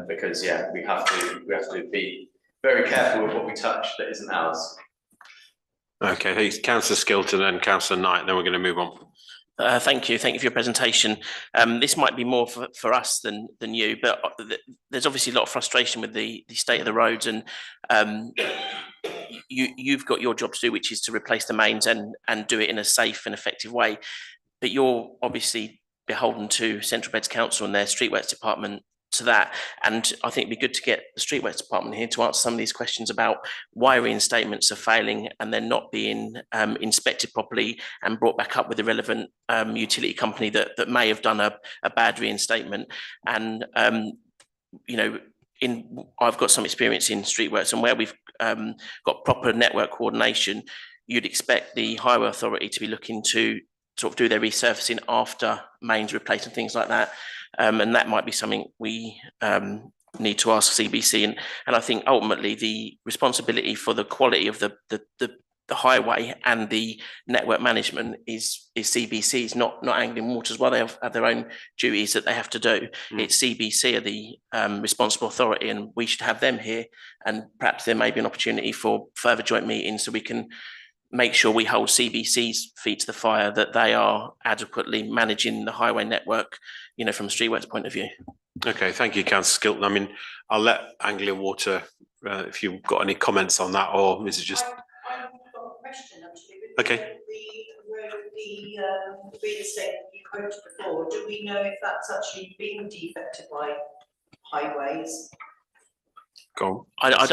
Because yeah, we have to be very careful with what we touch that isn't ours. Okay, Councillor Skilton and Councillor Knight, then we're going to move on. Thank you for your presentation. This might be more for us than you, but there's obviously a lot of frustration with the state of the roads, and you've got your job to do, which is to replace the mains and do it in a safe and effective way. But you're obviously beholden to Central Beds Council and their streetworks department to that. And I think it'd be good to get the streetworks department here to answer some of these questions about why reinstatements are failing and they're not being inspected properly and brought back up with the relevant utility company that may have done a bad reinstatement. And you know, I've got some experience in streetworks, and where we've got proper network coordination, you'd expect the highway authority to be looking to sort of do their resurfacing after mains replacement, things like that. And that might be something we need to ask CBC. And I think ultimately the responsibility for the quality of the highway and the network management is CBC's, not Anglian Water as well. They have their own duties that they have to do. It's CBC are the responsible authority, and we should have them here. And perhaps there may be an opportunity for further joint meetings so we can make sure we hold CBC's feet to the fire, that they are adequately managing the highway network, you know, from a streetworks point of view. Okay, thank you, Councillor Skilton. I mean, I'll let Anglian Water, if you've got any comments on that, or is it just? I've got a question actually. Okay. The real estate you quoted before, do we know if that's actually being defected by highways? I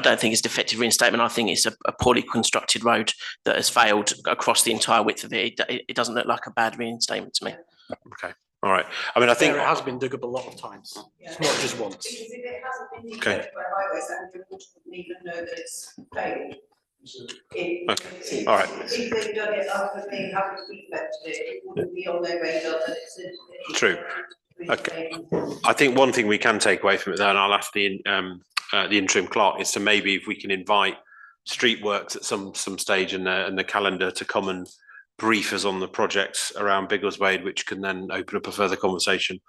don't think it's defective reinstatement. I think it's a poorly constructed road that has failed across the entire width of it. It doesn't look like a bad reinstatement to me. Okay, all right. I mean, I think it has been dug up a lot of times. Yeah. It's not just once. Because if it hasn't been defected by highways, then you wouldn't even know that it's failed. Okay, all right. If they've done it after they haven't defected it wouldn't be on their radar that it's true. Okay. I think one thing we can take away from it, though, and I'll ask the interim clerk, is to maybe if we can invite Streetworks at some stage in the calendar to come and brief us on the projects around Biggleswade, which can then open up a further conversation.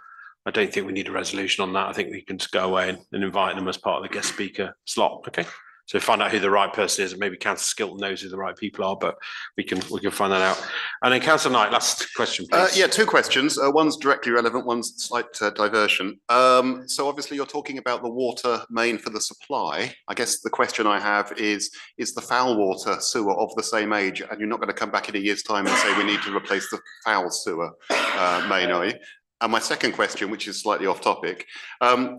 I don't think we need a resolution on that. I think we can just go away and invite them as part of the guest speaker slot. Okay. So find out who the right person is, and maybe Councillor Skilton knows who the right people are, but we can find that out. And then Councillor Knight, last question, please. Yeah, two questions. One's directly relevant, one's slight diversion. So obviously you're talking about the water main for the supply. I guess the question I have is the foul water sewer of the same age? And you're not going to come back in a year's time and say we need to replace the foul sewer main, are you? And my second question, which is slightly off topic,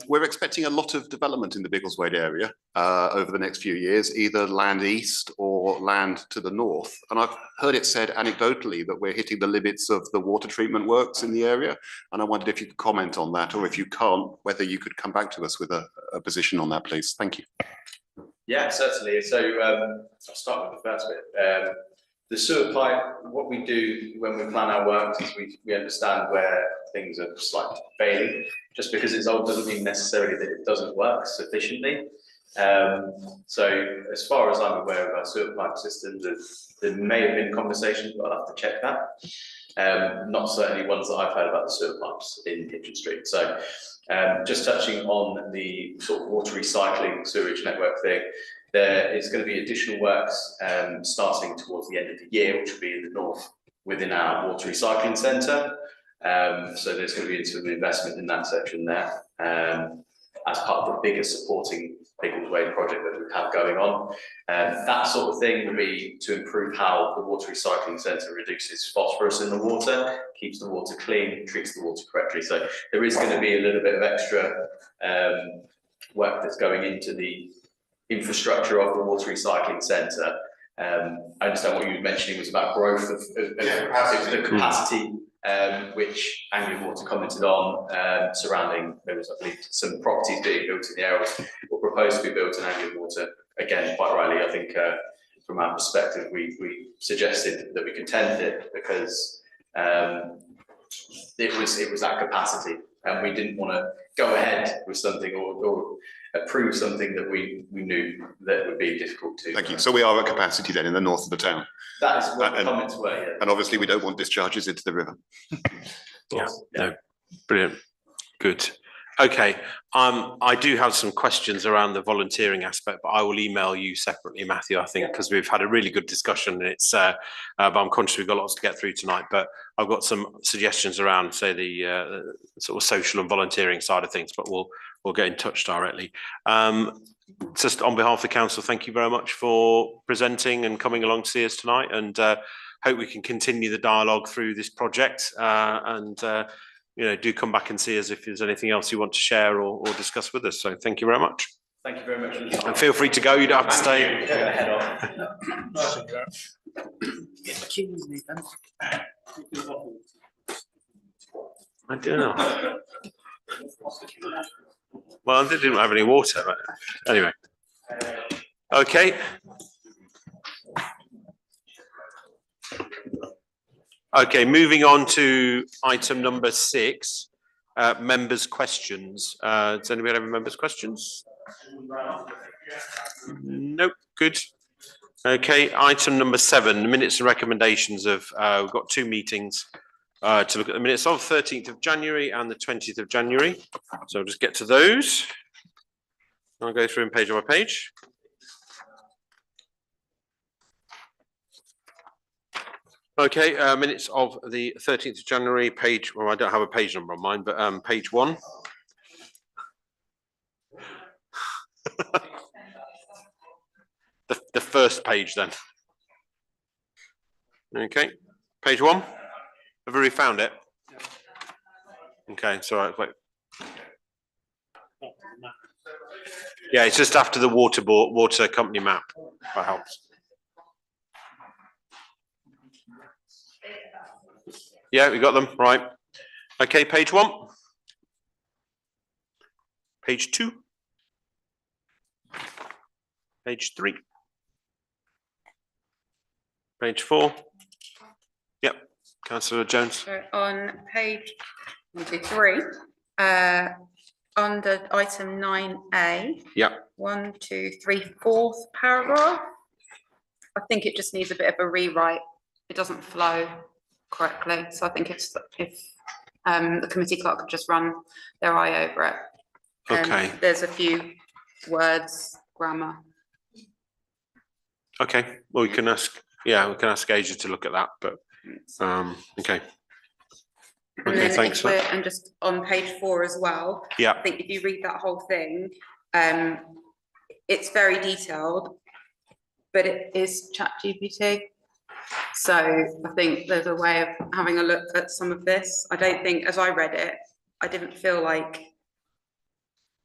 we're expecting a lot of development in the Biggleswade area over the next few years, either land east or land to the north. And I've heard it said anecdotally that we're hitting the limits of the water treatment works in the area. And I wondered if you could comment on that, or if you can't, whether you could come back to us with a position on that, please. Thank you. Yeah, certainly. So I'll start with the first bit. The sewer pipe, what we do when we plan our works is we understand where things are slightly failing. Just because it's old doesn't mean necessarily that it doesn't work sufficiently. So as far as I'm aware of our sewer pipe system, there may have been conversations, but I'll have to check that. Not certainly ones that I've heard about the sewer pipes in Hitchin Street. So just touching on the sort of water recycling sewerage network thing, there is going to be additional works starting towards the end of the year, which will be in the north within our water recycling centre. So there's going to be some investment in that section there as part of the bigger supporting Biggleswade project that we have going on. That sort of thing will be to improve how the water recycling centre reduces phosphorus in the water, keeps the water clean, treats the water correctly. So there is going to be a little bit of extra work that's going into the infrastructure of the water recycling centre. I understand what you were mentioning was about growth of the capacity, which Anglian Water commented on, surrounding, there was, I believe, some properties being built in the area or proposed to be built in Anglian Water. Again, quite rightly, I think from our perspective, we suggested that we contended it because it was that capacity, and we didn't want to go ahead with something or approve something that we knew that would be difficult to. Thank you. So we are at capacity then in the north of the town. That is what the comments were, yeah. And obviously we don't want discharges into the river. Yeah, no, brilliant, good. Okay, I do have some questions around the volunteering aspect, but I will email you separately, Matthew, I think, because we've had a really good discussion and it's, but I'm conscious we've got lots to get through tonight, but I've got some suggestions around, say, the sort of social and volunteering side of things, but we'll get in touch directly. Just on behalf of the council, thank you very much for presenting and coming along to see us tonight, and hope we can continue the dialogue through this project, and you know, do come back and see us if there's anything else you want to share or discuss with us. So thank you very much. Thank you very much for the time. And feel free to go, you don't have to stay. We're gonna head off. I don't know. Well, they didn't have any water, but anyway. Okay. Okay, moving on to item number 6, members' questions. Does anybody have members' questions? Nope, good. Okay, item number 7, minutes and recommendations of, we've got 2 meetings to look at the minutes of 13th of January and the 20th of January. So I'll just get to those. I'll go through them page by page. Okay, minutes of the 13th of January, page, well, I don't have a page number on mine, but page 1. The first page then. Okay, page 1. Have you already found it? Okay, it's all right, wait. Yeah, it's just after the water company map, if that helps. Yeah, we got them, right. Okay, page 1. Page 2. Page 3. Page 4. Yep, Councillor Jones. So on page 3, under item 9A. Yep. 1, 2, 3, 4th paragraph. I think it just needs a bit of a rewrite. It doesn't flow correctly, so I think if the committee clerk could just run their eye over it. Okay. There's a few words, grammar. Okay, well, we can ask, yeah, we can ask Asia to look at that, but okay. And Okay, then thanks for that. and just on page 4 as well. Yeah. I think if you read that whole thing, it's very detailed, but it is ChatGPT. So I think there's a way of having a look at some of this. I don't think, as I read it, I didn't feel like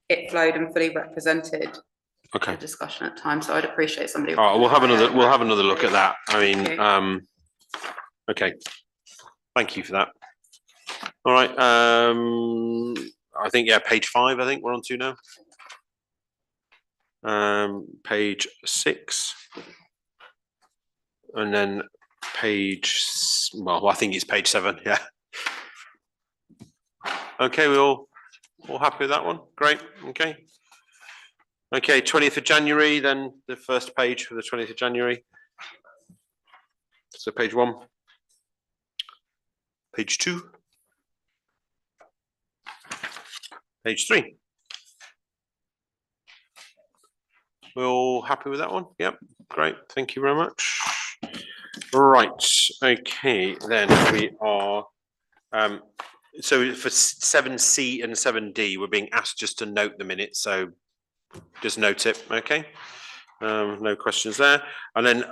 it flowed and fully represented okay. the discussion at times. So I'd appreciate somebody. All right, we'll have another look at that. I mean, okay. Thank you for that. All right. I think, yeah, page 5, I think we're on to now. Page 6. And then page, well, I think it's page 7, yeah. Okay, we're all happy with that one? Great, okay. Okay, 20th of January, then the first page for the 20th of January. So page 1. Page 2. Page 3. We're all happy with that one? Yep, great, thank you very much. Right, okay, then we are, so for 7C and 7D, we're being asked just to note the minutes, so just note it, okay? No questions there. And then,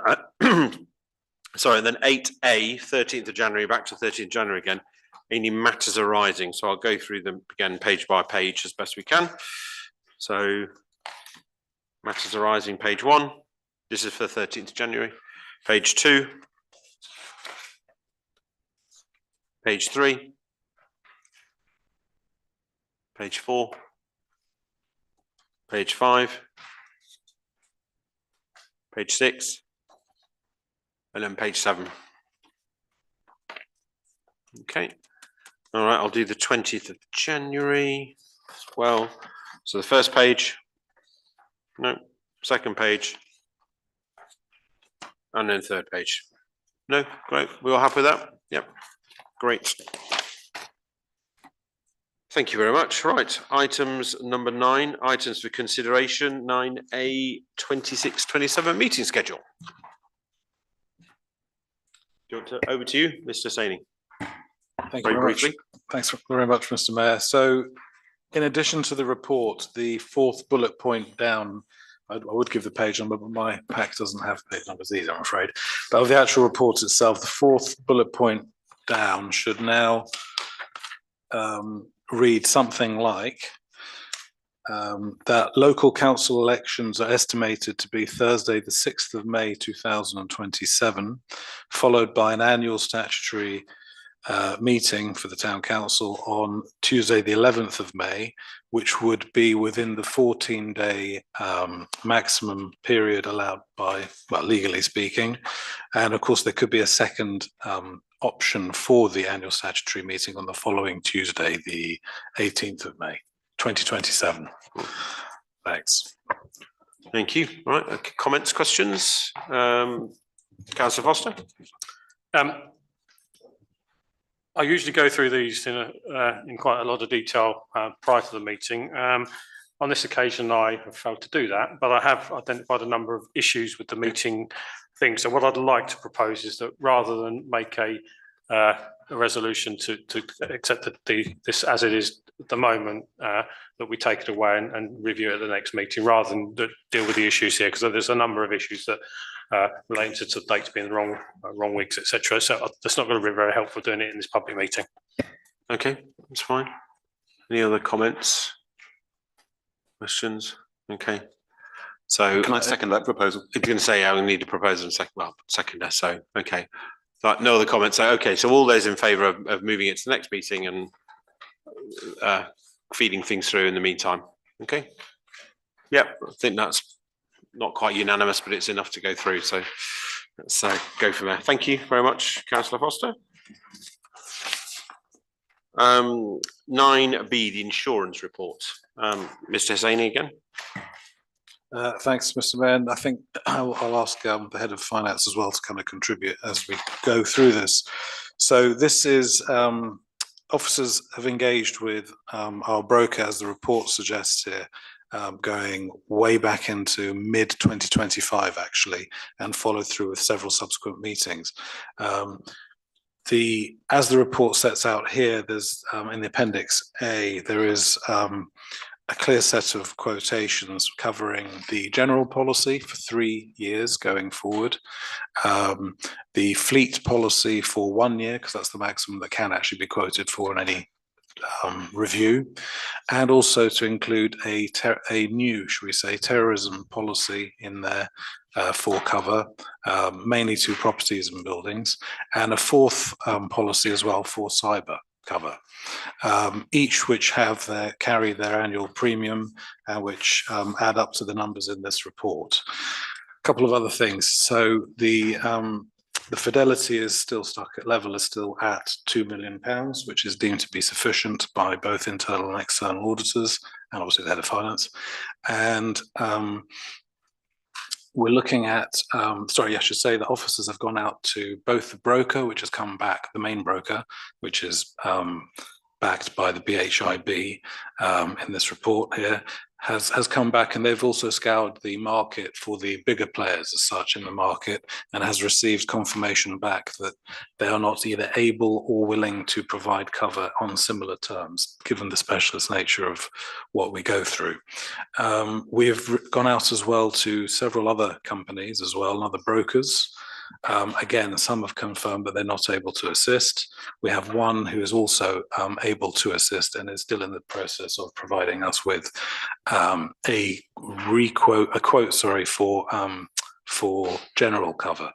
sorry, and then 8A, 13th of January, back to 13th of January again, any matters arising. So I'll go through them again page by page as best we can. So matters arising, page 1. This is for 13th of January. Page 2. Page 3. Page 4. Page 5. Page 6. And then page 7. Okay. All right, I'll do the 20th of January as well. So the first page. No. Second page. And then third page. No, great. We all happy with that? Yep. Great. Thank you very much. Right, items number 9, items for consideration, 9A 26-27 meeting schedule. Over to you, Mr. Saini. Thank Very you very briefly. much. Thanks very much, Mr. Mayor. So in addition to the report, the 4th bullet point down, I would give the page number, but my pack doesn't have page numbers either, I'm afraid. But of the actual report itself, the 4th bullet point down should now read something like that local council elections are estimated to be Thursday, the 6th of May, 2027, followed by an annual statutory meeting for the town council on Tuesday, the 11th of May, which would be within the 14-day maximum period allowed by, well, legally speaking. And of course, there could be a second option for the annual statutory meeting on the following Tuesday, the 18th of May, 2027. Thanks. Thank you. Right, okay. Comments, questions? Councillor Foster? I usually go through these in quite a lot of detail prior to the meeting. On this occasion, I have failed to do that, but I have identified a number of issues with the meeting thing. So what I'd like to propose is that rather than make a resolution to accept this as it is at the moment, that we take it away and review it at the next meeting, rather than deal with the issues here, because there's a number of issues that relating to dates being the wrong weeks, etc. So that's not going to be very helpful doing it in this public meeting. Okay, that's fine. Any other comments? Questions? Okay. So can I second that proposal? I'm going to say I need a proposal and second. Well, seconder. So okay. But no other comments. So okay. So all those in favour of moving it to the next meeting and feeding things through in the meantime. Okay. Yep. I think that's not quite unanimous, but it's enough to go through. So let's go from there. Thank you very much, Councillor Foster. 9B, the insurance report. Mr. Hussaini again. Thanks, Mr. Mayor. And I think I'll ask the head of finance as well to kind of contribute as we go through this. So this is officers have engaged with our broker, as the report suggests here, going way back into mid-2025 actually, and followed through with several subsequent meetings. As the report sets out here, there's in the Appendix A, there is a clear set of quotations covering the general policy for 3 years going forward, the fleet policy for 1 year, because that's the maximum that can actually be quoted for in any review, and also to include a new, shall we say, terrorism policy in there for cover, mainly to properties and buildings, and a 4th policy as well for cyber cover, each which carry their annual premium and which add up to the numbers in this report. A couple of other things. So the fidelity is still stuck at £2 million, which is deemed to be sufficient by both internal and external auditors, and obviously the head of finance. And we're looking at, I should say that officers have gone out to both the broker, which has come back, the main broker, which is backed by the BHIB in this report here, has come back, and they've also scoured the market for the bigger players as such in the market, and has received confirmation back that they are not either able or willing to provide cover on similar terms, given the specialist nature of what we go through. We've gone out as well to several other companies as well, and other brokers. Again, some have confirmed that they're not able to assist. We have one who is also able to assist and is still in the process of providing us with a quote for general cover,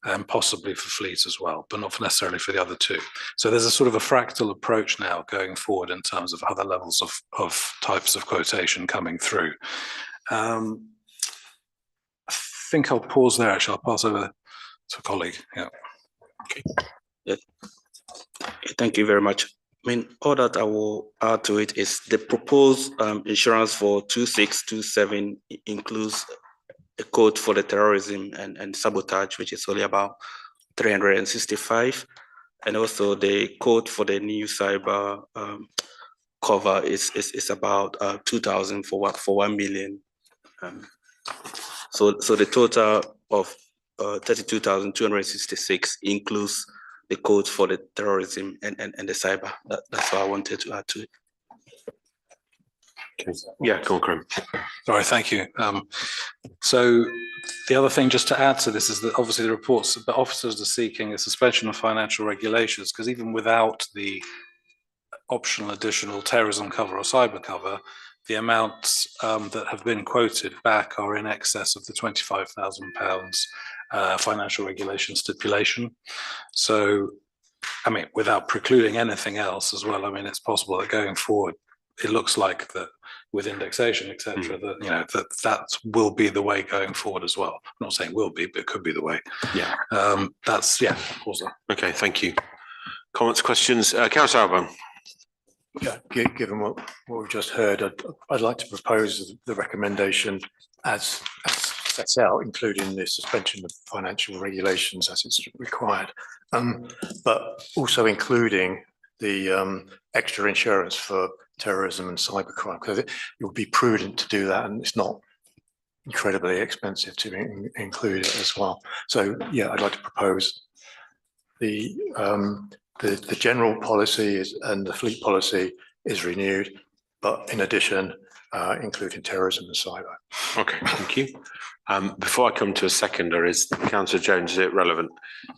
and possibly for fleet as well, but not necessarily for the other two. So there's a sort of a fractal approach now going forward in terms of other levels of types of quotation coming through. I think I'll pause there. Actually, I'll pass over to a colleague. Yeah. Okay. Yeah. Thank you very much. I mean, all that I will add to it is the proposed insurance for 2627 includes a code for the terrorism and sabotage, which is only about 365, and also the code for the new cyber cover is about 2,000 for 1 million. So the total of 32,266 includes the codes for the terrorism and the cyber. That's what I wanted to add to it. Okay. Yeah, go on, Graham. Sorry, thank you. So the other thing just to add to this is that obviously the reports that officers are seeking a suspension of financial regulations, because even without the optional additional terrorism cover or cyber cover, the amounts that have been quoted back are in excess of the £25,000 financial regulation stipulation. So, I mean, without precluding anything else as well, I mean, it's possible that going forward, it looks like that with indexation, etc., that you know that will be the way going forward as well. I'm not saying will be, but it could be the way. Yeah. That's pause there. Okay, thank you. Comments, questions, Councillor Alban. Yeah, given what we've just heard, I'd like to propose the recommendation as set out, including the suspension of financial regulations as it's required, but also including the extra insurance for terrorism and cybercrime, because it would be prudent to do that, and it's not incredibly expensive to include it as well. So yeah, I'd like to propose the general policy and the fleet policy is renewed, but in addition, including terrorism and cyber. Okay, thank you. Before I come to a seconder, is Councillor Jones, is it relevant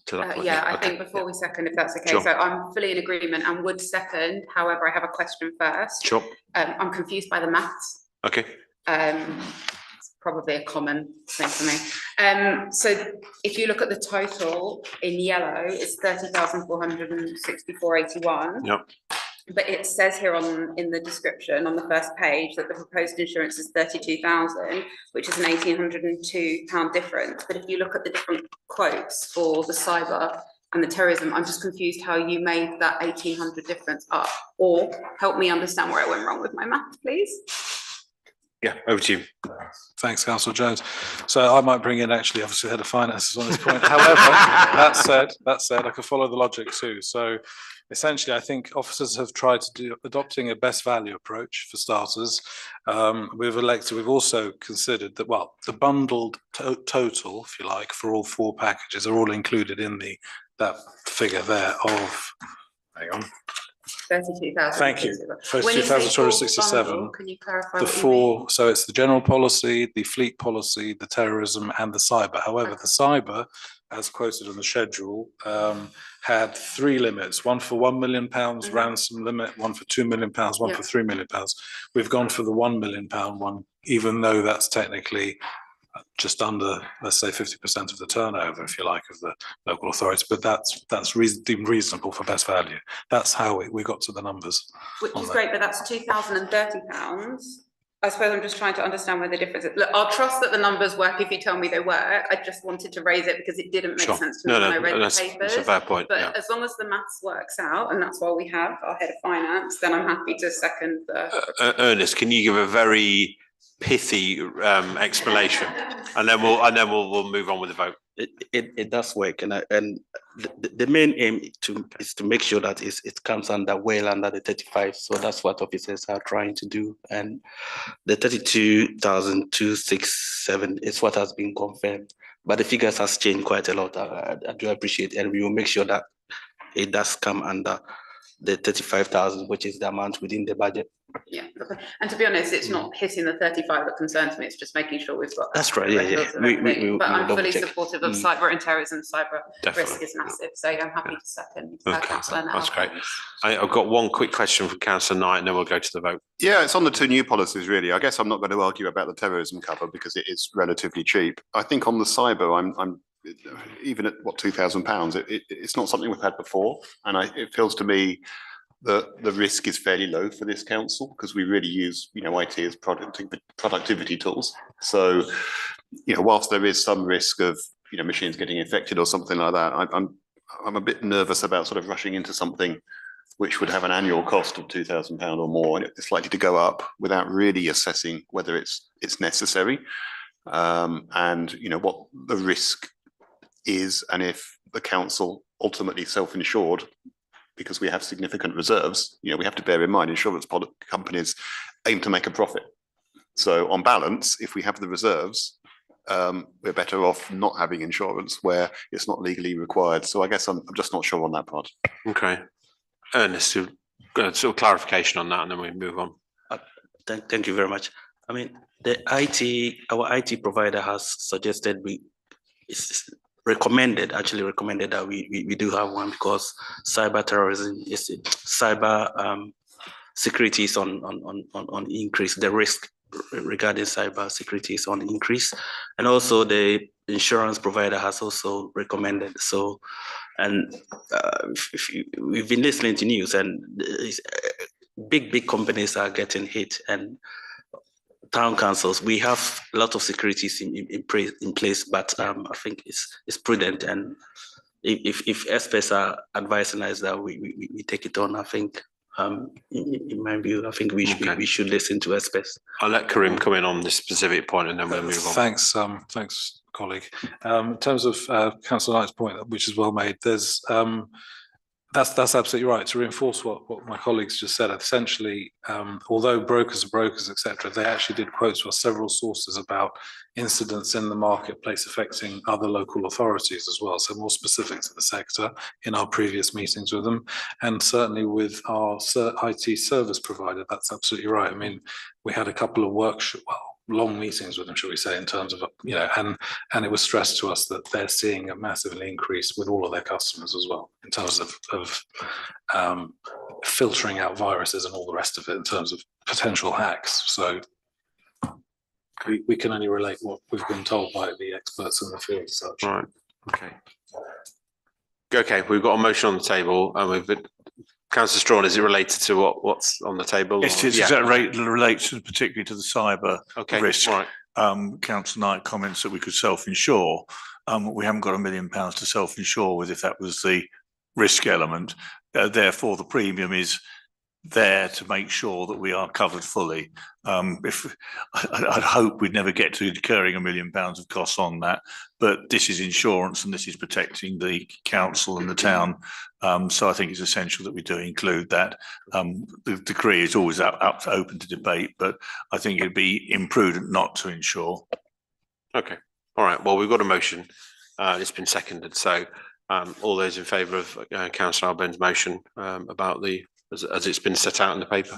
to that point? Yeah, I think before we second, if that's okay. Sure. So I'm fully in agreement and would second. However, I have a question first. Sure. I'm confused by the maths. Okay. It's probably a common thing for me. So if you look at the total in yellow, it's 30,464.81. Yep. But it says here in the description on the first page that the proposed insurance is 32,000, which is an £1,802 difference. But if you look at the different quotes for the cyber and the terrorism, I'm just confused how you made that 1,800 difference up, or help me understand where I went wrong with my math, please. Yeah, over to you. Thanks, Councillor Jones. So I might bring in actually, obviously, head of finances on this point. However, that said, I can follow the logic too. So essentially, I think officers have tried to do adopting a best value approach for starters. We've also considered that, well, the bundled total, if you like, for all four packages are all included in that figure there of, hang on. 32,000. Thank you. When you say 32,267. can you clarify The what you four, so it's the general policy, the fleet policy, the terrorism, and the cyber. However, the cyber, as quoted on the schedule, had three limits: one for £1 million ransom limit, one for £2 million, one for £3 million. We've gone for the £1 million one, even though that's technically just under, let's say, 50% of the turnover, if you like, of the local authorities. But that's deemed reasonable for best value. That's how we got to the numbers. Which is great, but that's £2,030. I suppose I'm just trying to understand where the difference is. Look, I'll trust that the numbers work if you tell me they work. I just wanted to raise it because it didn't make sense to me when I read the papers. That's a fair point. But as long as the maths works out, and that's why we have our head of finance, then I'm happy to second the. Ernest, can you give a very pithy explanation, and then we'll move on with the vote. It does work, and the main aim is to make sure that it comes under the 35. So that's what officers are trying to do, and the 32,267 is what has been confirmed. But the figures has changed quite a lot. I do appreciate, and we will make sure that it does come under the 35,000, which is the amount within the budget. Yeah, okay. And to be honest, it's not hitting the 35 that concerns me. It's just making sure we've got. That's right. Yeah. But I'm fully supportive of cyber and terrorism. Cyber risk is massive, so I'm happy to second. That's great. I've got one quick question from Councillor Knight, and then we'll go to the vote. Yeah, it's on the two new policies, really. I guess I'm not going to argue about the terrorism cover because it is relatively cheap. I think on the cyber, I'm even at what £2,000, it's not something we've had before, and it feels to me that the risk is fairly low for this council because we really use IT as productivity tools. So whilst there is some risk of machines getting infected or something like that, I'm a bit nervous about sort of rushing into something which would have an annual cost of £2,000 or more, and it's likely to go up without really assessing whether it's necessary, and what the risk is, and if the council ultimately self-insured because we have significant reserves, you know, we have to bear in mind insurance companies aim to make a profit. So on balance, if we have the reserves, we're better off not having insurance where it's not legally required. So I guess I'm just not sure on that part. Okay. Ernest, sort of clarification on that, and then we move on. Thank you very much. I mean, our IT provider has suggested recommended that we do have one, because cyber terrorism is cyber security is on increase. The risk regarding cyber security is on increase, and also the insurance provider has also recommended. So, and we've been listening to news, and big companies are getting hit, and town councils, we have a lot of securities in place, but I think it's prudent, and if experts are advising us that we take it on, I think in my view, I think we should listen to experts. I'll let Karim come in on this specific point, and then we'll move on. Thanks, colleague. In terms of Councillor Knight's point, which is well made, there's that's absolutely right. To reinforce what my colleagues just said, essentially, although brokers are brokers, etc., they actually did quotes from several sources about incidents in the marketplace affecting other local authorities as well. So more specific to the sector in our previous meetings with them, and certainly with our IT service provider. That's absolutely right. I mean, we had a couple of long meetings with them, shall we say, in terms of, you know, and it was stressed to us that they're seeing a massively increase with all of their customers as well, in terms of filtering out viruses and all the rest of it, in terms of potential hacks. So we can only relate what we've been told by the experts in the field as such. Right. Okay. Okay, we've got a motion on the table, and we've been, Councillor Strawn, is it related to what's on the table? Yes, it's relates particularly to the cyber risk. Right. Councillor Knight comments that we could self-insure. We haven't got £1 million to self-insure with, if that was the risk element. Therefore, the premium is there to make sure that we are covered fully. If I'd hope we'd never get to incurring £1 million of costs on that, but this is insurance and this is protecting the council and the town. So I think it's essential that we do include that. The decree is always open to debate, but I think it'd be imprudent not to insure. Okay. All right. Well, we've got a motion. It's been seconded. So all those in favour of Councillor Alben's motion about the as it's been set out in the paper.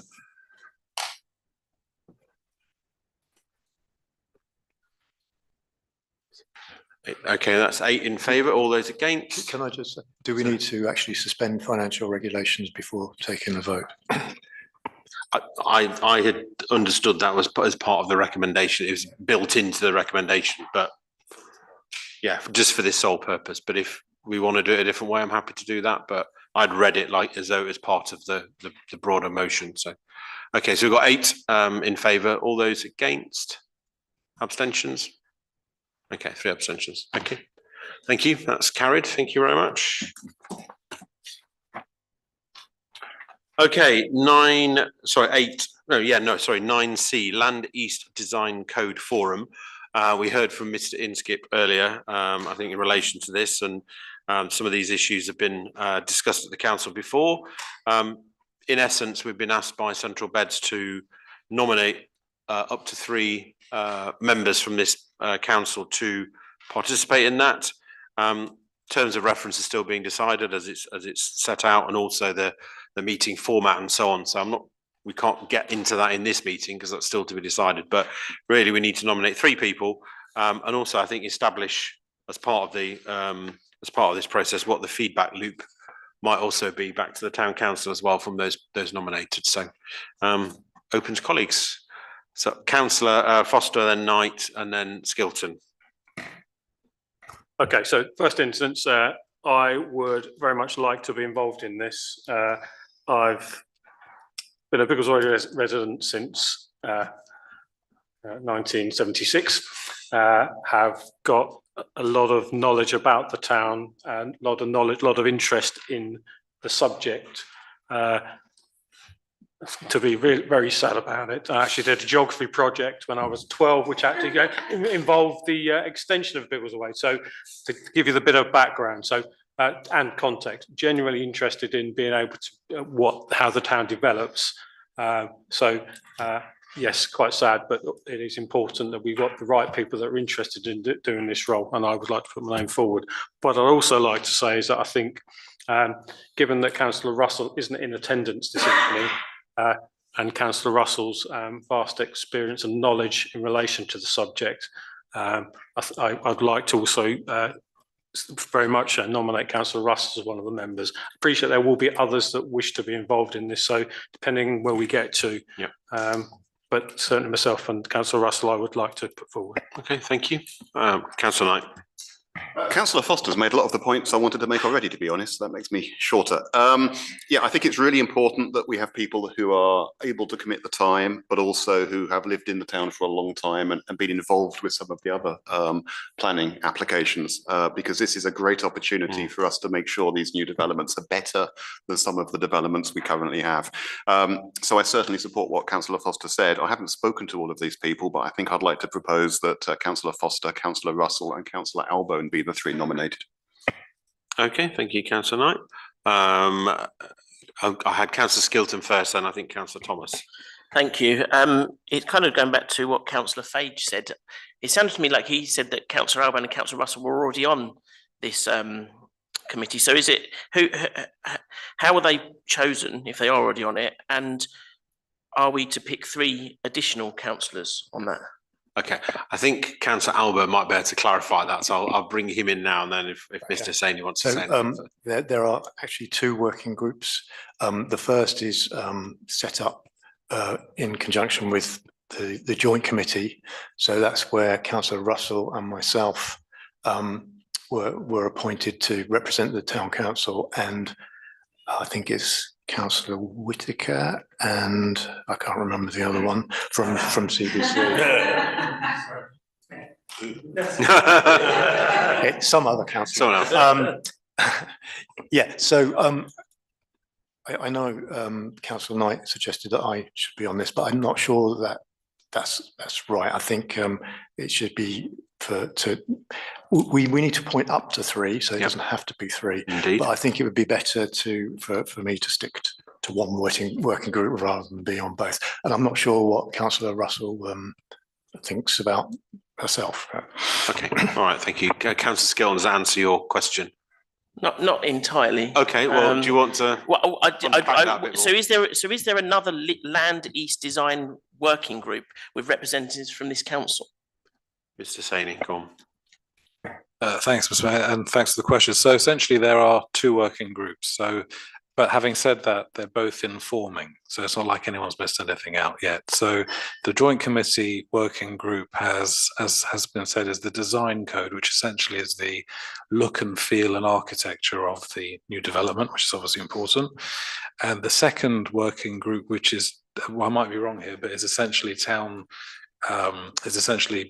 Okay, that's 8 in favour. All those against? Can I just say, do we need to actually suspend financial regulations before taking the vote? I had understood that was as part of the recommendation. It was built into the recommendation, but yeah, just for this sole purpose. But if we want to do it a different way, I'm happy to do that. But I'd read it like as though it was part of the broader motion. So, okay, so we've got 8 in favour. All those against? Abstentions? Okay, 3 abstentions. Okay, thank you. That's carried. Thank you very much. Okay, 9C, Land East Design Code Forum. We heard from Mr. Inskip earlier, I think in relation to this, and some of these issues have been discussed at the council before. In essence, we've been asked by Central Beds to nominate up to 3 members from this council to participate in that. Terms of reference are still being decided as it's set out, and also the meeting format and so on. So we can't get into that in this meeting because that's still to be decided. But really, we need to nominate 3 people, and also I think establish as part of this process what the feedback loop might also be back to the town council as well from those nominated. So open to colleagues. So Councillor Foster, then Knight, and then Skilton. Okay, so first instance, I would very much like to be involved in this. I've been a Biggleswade resident since 1976. Have got a lot of knowledge about the town and a lot of interest in the subject. To be really very sad about it, I actually did a geography project when I was 12, which actually involved the extension of Biggleswade. So to give you the bit of background, so and context, genuinely interested in being able to how the town develops. Yes, quite sad, but it is important that we've got the right people that are interested in doing this role, and I would like to put my name forward. But I'd also like to say is that I think, given that Councillor Russell isn't in attendance this evening, and Councillor Russell's vast experience and knowledge in relation to the subject, I'd like to also very much nominate Councillor Russell as one of the members. Appreciate there will be others that wish to be involved in this, so depending where we get to. But certainly myself and Councillor Russell, I would like to put forward. Okay, thank you. Councillor Knight. Councillor Foster's made a lot of the points I wanted to make already, to be honest. That makes me shorter. Yeah, I think it's really important that we have people who are able to commit the time, but also who have lived in the town for a long time and been involved with some of the other planning applications, because this is a great opportunity for us to make sure these new developments are better than some of the developments we currently have. So I certainly support what Councillor Foster said. I haven't spoken to all of these people, but I think I'd like to propose that Councillor Foster, Councillor Russell and Councillor Albone be the three nominated. Okay, thank you, Councillor Knight. I had Councillor Skilton first, and I think Councillor Thomas. Thank you. It kind of going back to what Councillor Fage said. It sounded to me like he said that Councillor Albone and Councillor Russell were already on this committee. So is it how are they chosen if they are already on it? And are we to pick 3 additional councillors on that? Okay, I think Councillor Albert might be able to clarify that, so I'll bring him in now and then if Mr. Saney wants to say anything. There are actually 2 working groups. The first is set up in conjunction with the joint committee. So that's where Councillor Russell and myself were appointed to represent the town council, and I think it's Councillor Whitaker and I can't remember the other one from CBC. It's some other councillor. Someone else. Yeah, so I know Councillor Knight suggested that I should be on this, but I'm not sure that that's right. I think it should be we need to point up to 3, so it doesn't have to be 3. Indeed. But I think it would be better for me to stick to one working group rather than be on both. And I'm not sure what Councillor Russell thinks about herself. Okay, all right, thank you. Councillor Skill, does that answer your question? Not entirely. Okay, well, do you want to? Well, so is there another Land East Design working group with representatives from this council? Mr. Saney, go on. Thanks, Mr. Mayor, and thanks for the question. So essentially there are 2 working groups. So, but having said that, they're both informing. So it's not like anyone's missed anything out yet. So the Joint Committee working group has, as has been said, is the design code, which essentially is the look and feel and architecture of the new development, which is obviously important. And the second working group, which is, well, I might be wrong here, but is essentially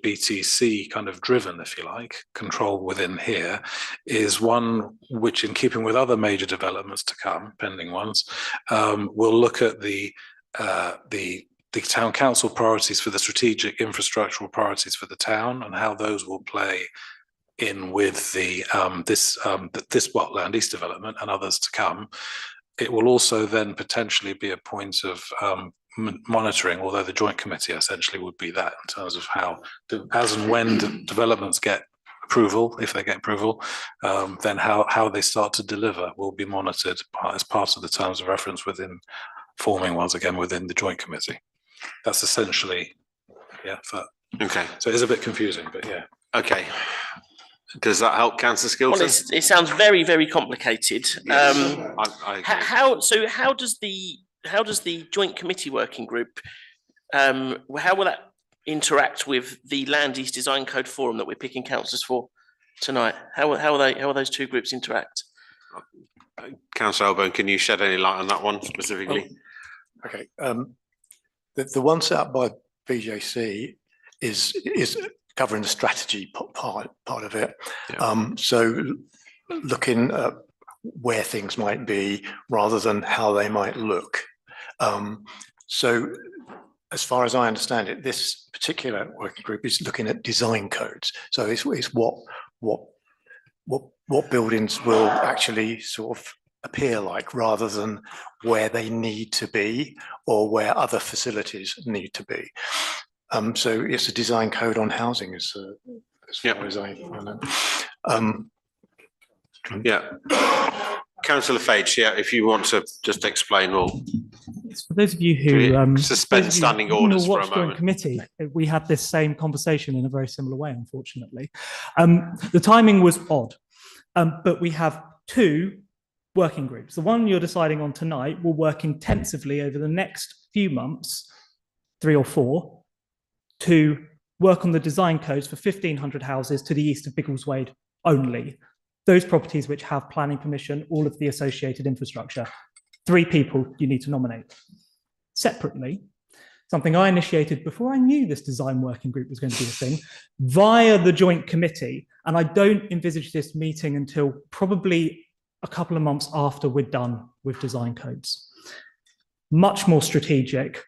BTC kind of driven, if you like, control within here, is one which, in keeping with other major developments to come, pending ones, will look at the town council priorities for the strategic infrastructural priorities for the town and how those will play in with the this Land East development and others to come. It will also then potentially be a point of monitoring, although the joint committee essentially would be that in terms of how, as and when developments get approval, if they get approval, then how they start to deliver will be monitored as part of the terms of reference within forming ones again within the joint committee. That's essentially, yeah. Okay. So it is a bit confusing, but yeah. Okay. Does that help, Councillor Skilton? Well, it sounds very, very complicated. Yes, How does the joint committee working group, how will that interact with the Land East Design Code Forum that we're picking councillors for tonight? How will those 2 groups interact? Councillor Albone, can you shed any light on that one specifically? Okay, the one set up by BJC is covering the strategy part of it. Yeah. So looking at where things might be rather than how they might look. So as far as I understand it, this particular working group is looking at design codes. So it's what what buildings will actually sort of appear like, rather than where they need to be or where other facilities need to be. So it's a design code on housing as far as I know. Yeah. Councillor Fage, yeah, if you want to just explain or. For those of you who suspend standing orders for a moment. Committee, we had this same conversation in a very similar way, unfortunately. The timing was odd, but we have two working groups. The one you're deciding on tonight will work intensively over the next few months, 3 or 4, to work on the design codes for 1,500 houses to the east of Biggleswade only. Those properties which have planning permission, all of the associated infrastructure. 3 people you need to nominate. Separately, something I initiated before I knew this design working group was going to be a thing, via the joint committee, and I don't envisage this meeting until probably a couple of months after we're done with design codes. Much more strategic,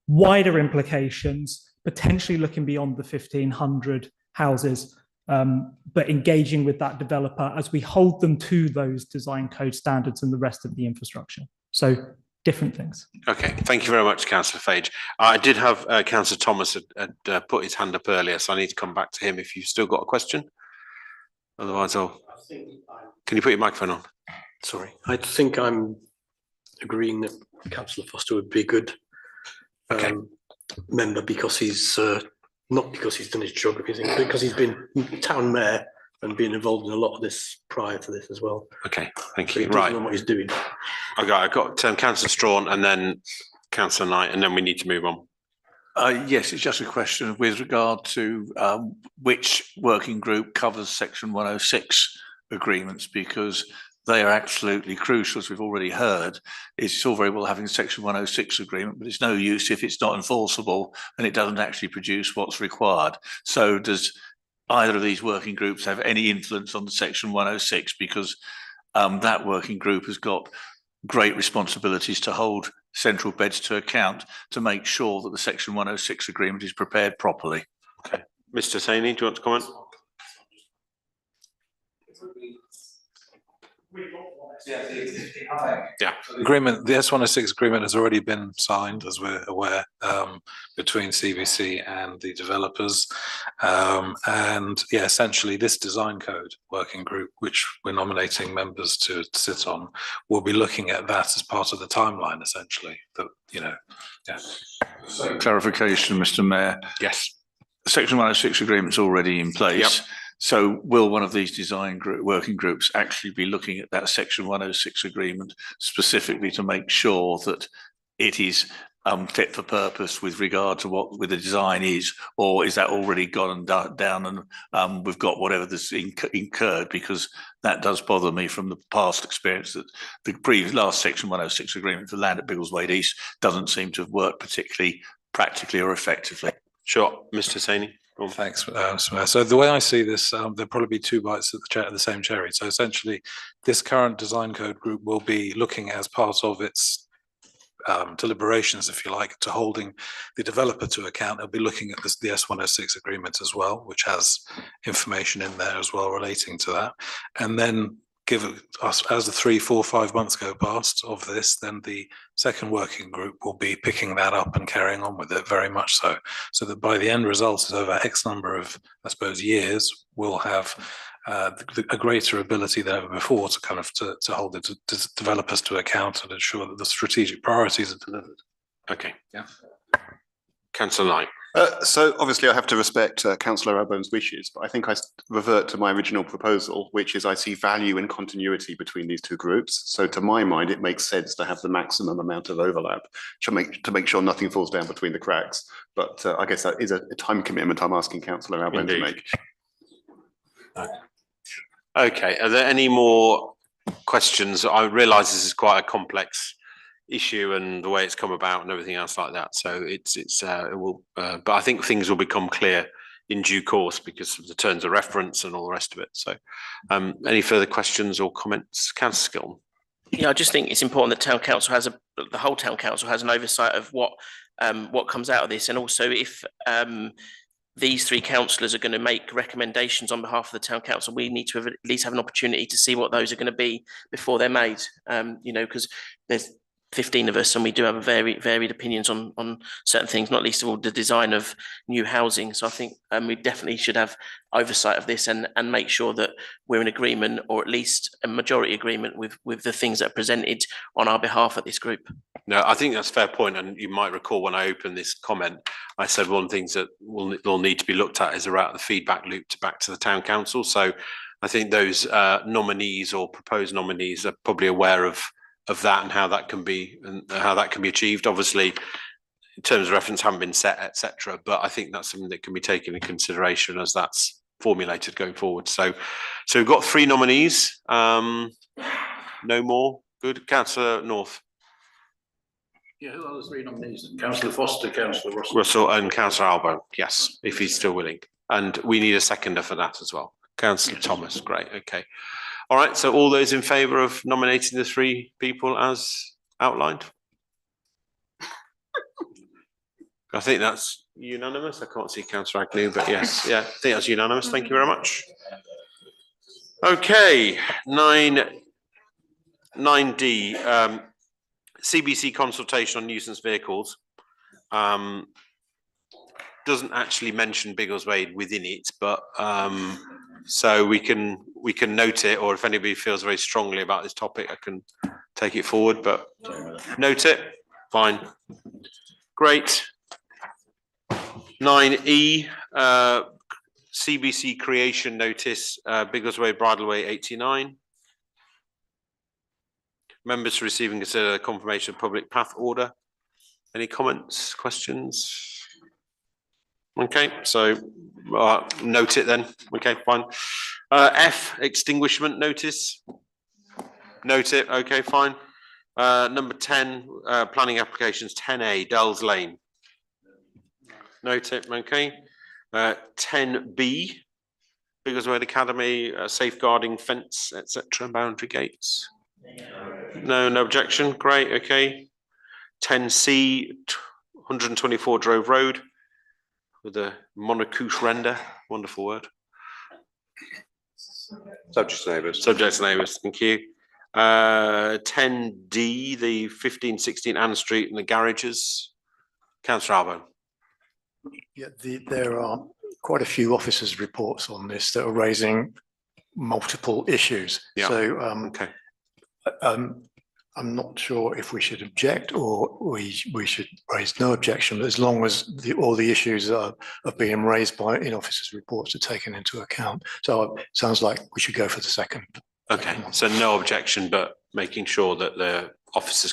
wider implications, potentially looking beyond the 1,500 houses, but engaging with that developer as we hold them to those design code standards and the rest of the infrastructure. So different things. Okay, thank you very much, Councillor Fage. I did have Councillor Thomas had put his hand up earlier, so I need to come back to him if you've still got a question. Otherwise, can you put your microphone on? Sorry, I think I'm agreeing that Councillor Foster would be a good member, because he's not because he's done his geography thing, but because he's been town mayor and been involved in a lot of this prior to this as well. Okay, thank So you. he does Right. know what he's doing. Okay, I've got Councillor Strawn and then Councillor Knight, and then we need to move on. Yes, it's just a question with regard to which working group covers Section 106 agreements, because they are absolutely crucial, as we've already heard. It's all very well having a Section 106 agreement, but it's no use if it's not enforceable and it doesn't actually produce what's required. So does either of these working groups have any influence on the Section 106? Because that working group has got great responsibilities to hold Central Beds to account to make sure that the Section 106 agreement is prepared properly. Okay, Mr. Saini, do you want to comment? Yeah, agreement. The S106 agreement has already been signed, as we're aware, between CBC and the developers. And yeah, essentially, this design code working group, which we're nominating members to sit on, will be looking at that as part of the timeline. Essentially, that yeah. So clarification, Mr. Mayor. Yes. The Section 106 agreement's already in place. Yep. So will one of these design working groups actually be looking at that Section 106 agreement specifically to make sure that it is fit for purpose with regard to what the design is, or is that already gone and down and we've got whatever this incurred? Because that does bother me from the past experience that the previous last Section 106 agreement for land at Biggleswade East doesn't seem to have worked particularly practically or effectively. Sure, Mr. Saini. Thanks, so the way I see this, there'll probably be 2 bites at the same cherry. So essentially, this current design code group will be looking as part of its deliberations, if you like, to holding the developer to account. They'll be looking at the S106 agreement as well, which has information in there as well relating to that. And then give us, as the 3, 4, 5 months go past of this, then the second working group will be picking that up and carrying on with it, very much so. So that by the end result, over X number of, I suppose, years, we'll have a greater ability than ever before to kind of to hold the developers to account and ensure that the strategic priorities are delivered. Okay. Yeah. Councillor Knight. So obviously I have to respect Councillor Albone's wishes, but I think I revert to my original proposal, which is I see value in continuity between these 2 groups. So to my mind, it makes sense to have the maximum amount of overlap to make sure nothing falls down between the cracks. But I guess that is a time commitment I'm asking Councillor Albone to make. Okay, are there any more questions? I realise this is quite a complex issue and the way it's come about and everything else like that. So it will, but I think things will become clear in due course because of the terms of reference and all the rest of it. So, any further questions or comments, Councillor Skilton? Yeah, I just think it's important that town council the whole town council has an oversight of what comes out of this, and also if these three councillors are going to make recommendations on behalf of the town council, we need to at least have an opportunity to see what those are going to be before they're made. You know, because there's 15 of us and we do have very varied opinions on certain things, not least of all the design of new housing. So I think we definitely should have oversight of this and make sure that we're in agreement, or at least a majority agreement with the things that are presented on our behalf at this group. No, I think that's a fair point. And you might recall when I opened this comment, I said one of the things that will need to be looked at is around the feedback loop back to the town council. So I think those nominees or proposed nominees are probably aware of that and how that can be achieved. Obviously, in terms of reference haven't been set, etc. But I think that's something that can be taken into consideration as that's formulated going forward. So we've got 3 nominees. No more. Good. Councillor North. Yeah, who are the 3 nominees? Councillor Foster, Councillor Russell and Councillor Albo. Yes, if he's still willing. And we need a seconder for that as well. Councillor Thomas. Great. Okay. All right. So all those in favour of nominating the 3 people as outlined? I think that's unanimous. I can't see Councillor Agnew, but yes. Yeah, I think that's unanimous. Thank you very much. Okay. 9D. CBC consultation on nuisance vehicles. Doesn't actually mention Biggleswade within it, but so we can note it, or if anybody feels very strongly about this topic, I can take it forward, but note it. Fine. Great. 9E, CBC creation notice, Biggleswade Bridleway 89. Members to receive and consider the confirmation of public path order. Any comments, questions? Okay, so note it then. Okay, fine. F, extinguishment notice. Note it. Okay, fine. Number 10, planning applications 10A, Dells Lane. Note it. Okay. 10B, Biggleswade Academy, safeguarding fence, etc., boundary gates. No objection. Great. Okay. 10C, 124 Drove Road with a monocouche render. Wonderful word. Subject to neighbours. Subject to neighbours. Thank you. 10D, the 1516 Ann Street and the garages. Councillor Albo. Yeah, there are quite a few officers' reports on this that are raising multiple issues. Yeah. So okay. I'm not sure if we should object or we should raise no objection, but as long as all the issues are being raised in officers' reports are taken into account. So it sounds like we should go for the second. Okay, so no objection, but making sure that the officers'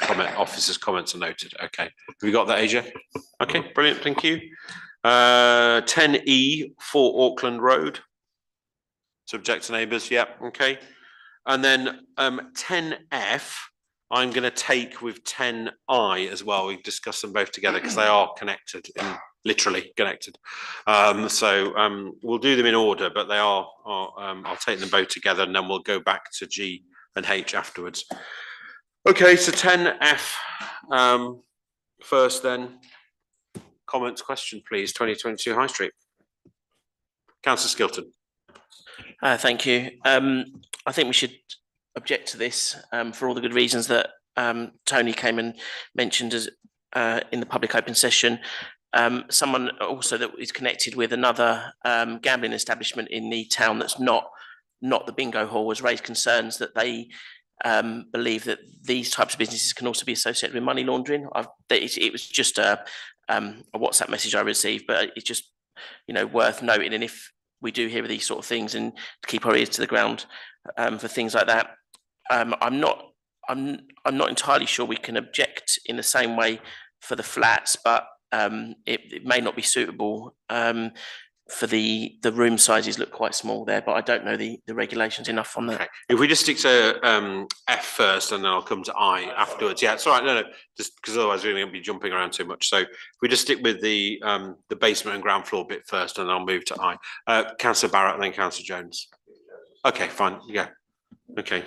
comments are noted. Okay, have we got that, Asia? Okay, brilliant, thank you. 10E, 4 Auckland Road. Subject to neighbours, yeah, okay. And then 10F, I'm going to take with 10I as well. We've discussed them both together because they are connected, literally connected. So we'll do them in order, but they are I'll take them both together and then we'll go back to G and H afterwards. Okay, so 10F first then. Comments, question, please. 2022 High Street. Councillor Skilton. Thank you. I think we should object to this for all the good reasons that Tony came and mentioned as in the public open session. Someone also that is connected with another gambling establishment in the town that's not the bingo hall has raised concerns that they believe that these types of businesses can also be associated with money laundering. It was just a WhatsApp message I received, but it's just worth noting. And if we do hear of these sort of things, and to keep our ears to the ground for things like that. I'm not entirely sure we can object in the same way for the flats, but it may not be suitable for the room sizes look quite small there, but I don't know the regulations enough on that. Okay. If we just stick to F first and then I'll come to I afterwards. Yeah, it's all right. No, just because otherwise we're going to be jumping around too much. So if we just stick with the basement and ground floor bit first and I'll move to I. Councillor Barrett and then Councillor Jones. Okay, fine. Yeah. Okay.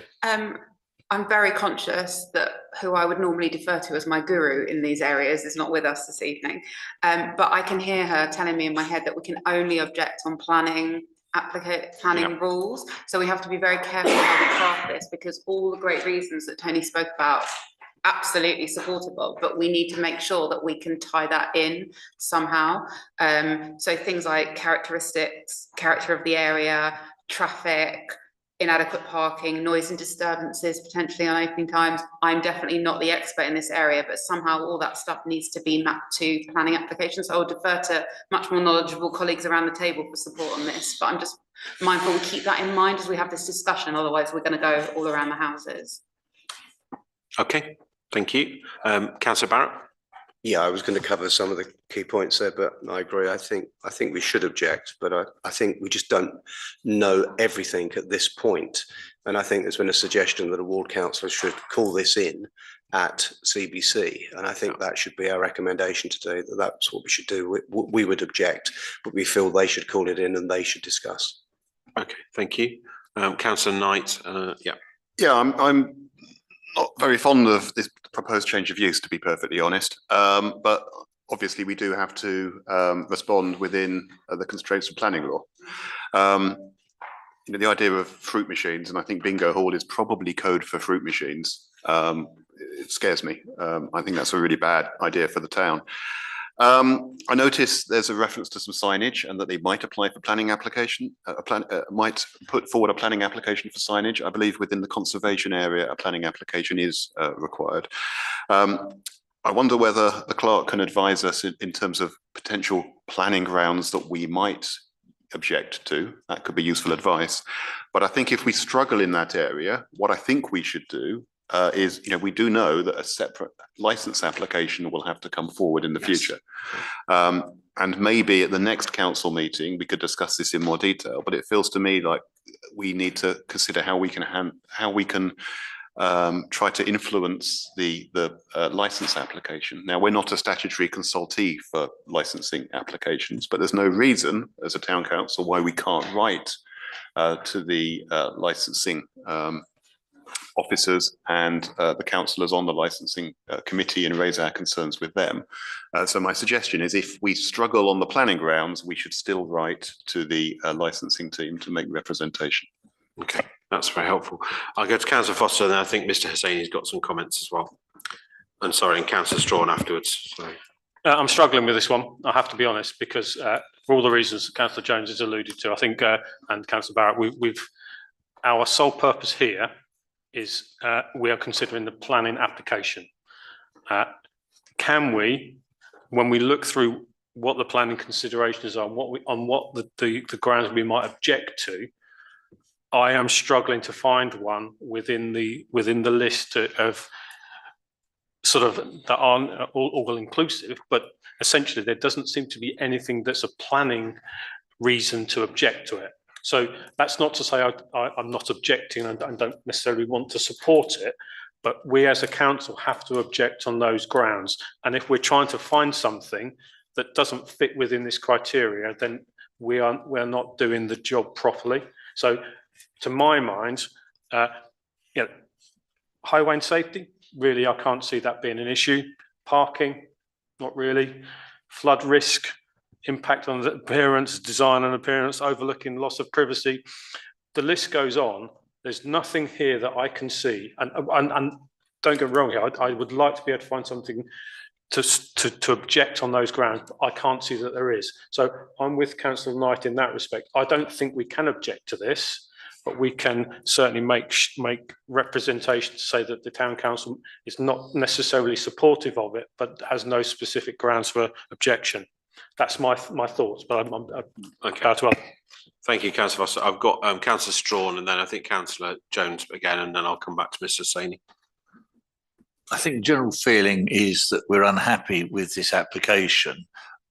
I'm very conscious that who I would normally defer to as my guru in these areas is not with us this evening. But I can hear her telling me in my head that we can only object on planning rules. So we have to be very careful how we craft this, because all the great reasons that Tony spoke about, absolutely supportive of, but we need to make sure that we can tie that in somehow. So things like characteristics, character of the area, traffic, inadequate parking, noise and disturbances, potentially on opening times. I'm definitely not the expert in this area, but somehow all that stuff needs to be mapped to planning applications. So I'll defer to much more knowledgeable colleagues around the table for support on this, but I'm just mindful we keep that in mind as we have this discussion, otherwise we're going to go all around the houses. Okay, thank you. Councillor Barrett? Yeah, I was going to cover some of the key points there, but I agree. I think we should object, but I think we just don't know everything at this point. And I think there's been a suggestion that a ward councillor should call this in at CBC, and I think that should be our recommendation today. That's what we should do. We would object, but we feel they should call it in and they should discuss. Okay, thank you. Councillor Knight. Yeah, I'm not very fond of this proposed change of use, to be perfectly honest. But obviously we do have to respond within the constraints of planning law. The idea of fruit machines, and I think bingo hall is probably code for fruit machines. It scares me. I think that's a really bad idea for the town. I noticed there's a reference to some signage and that they might apply for planning application, might put forward a planning application for signage. I believe within the conservation area, a planning application is required. I wonder whether the clerk can advise us in terms of potential planning grounds that we might object to. That could be useful advice. But I think if we struggle in that area, what I think we should do is, we do know that a separate license application will have to come forward in the future. And maybe at the next council meeting, we could discuss this in more detail, but it feels to me like we need to consider how we can try to influence the license application. Now, we're not a statutory consultee for licensing applications, but there's no reason as a town council why we can't write to the licensing officers and the councillors on the licensing committee and raise our concerns with them. So my suggestion is, if we struggle on the planning grounds, we should still write to the licensing team to make representation. Okay, that's very helpful. I'll go to Councillor Foster, and then I think Mr. Hussaini's got some comments as well. And sorry, and Councillor Strawn afterwards. So. I'm struggling with this one, I have to be honest, because for all the reasons Councillor Jones has alluded to, I think, and Councillor Barrett, our sole purpose here is we are considering the planning application. Can we, when we look through what the planning considerations are, what the grounds we might object to, I am struggling to find one within the list of sort of that aren't all inclusive, but essentially there doesn't seem to be anything that's a planning reason to object to it. So that's not to say I'm not objecting and don't necessarily want to support it, but we as a council have to object on those grounds. And if we're trying to find something that doesn't fit within this criteria, then we're not doing the job properly. So to my mind, highway and safety, really, I can't see that being an issue. Parking, not really. Flood risk, impact on the appearance, design and appearance, overlooking loss of privacy. The list goes on. There's nothing here that I can see. And don't get me wrong here, I would like to be able to find something to object on those grounds, but I can't see that there is. So I'm with Councillor Knight in that respect. I don't think we can object to this, but we can certainly make representation to say that the town council is not necessarily supportive of it, but has no specific grounds for objection. That's my thoughts, but I'm okay. Thank you, Councillor Foster. I've got Councillor Strawn, and then I think Councillor Jones again, and then I'll come back to Mr. Hussaini. I think the general feeling is that we're unhappy with this application,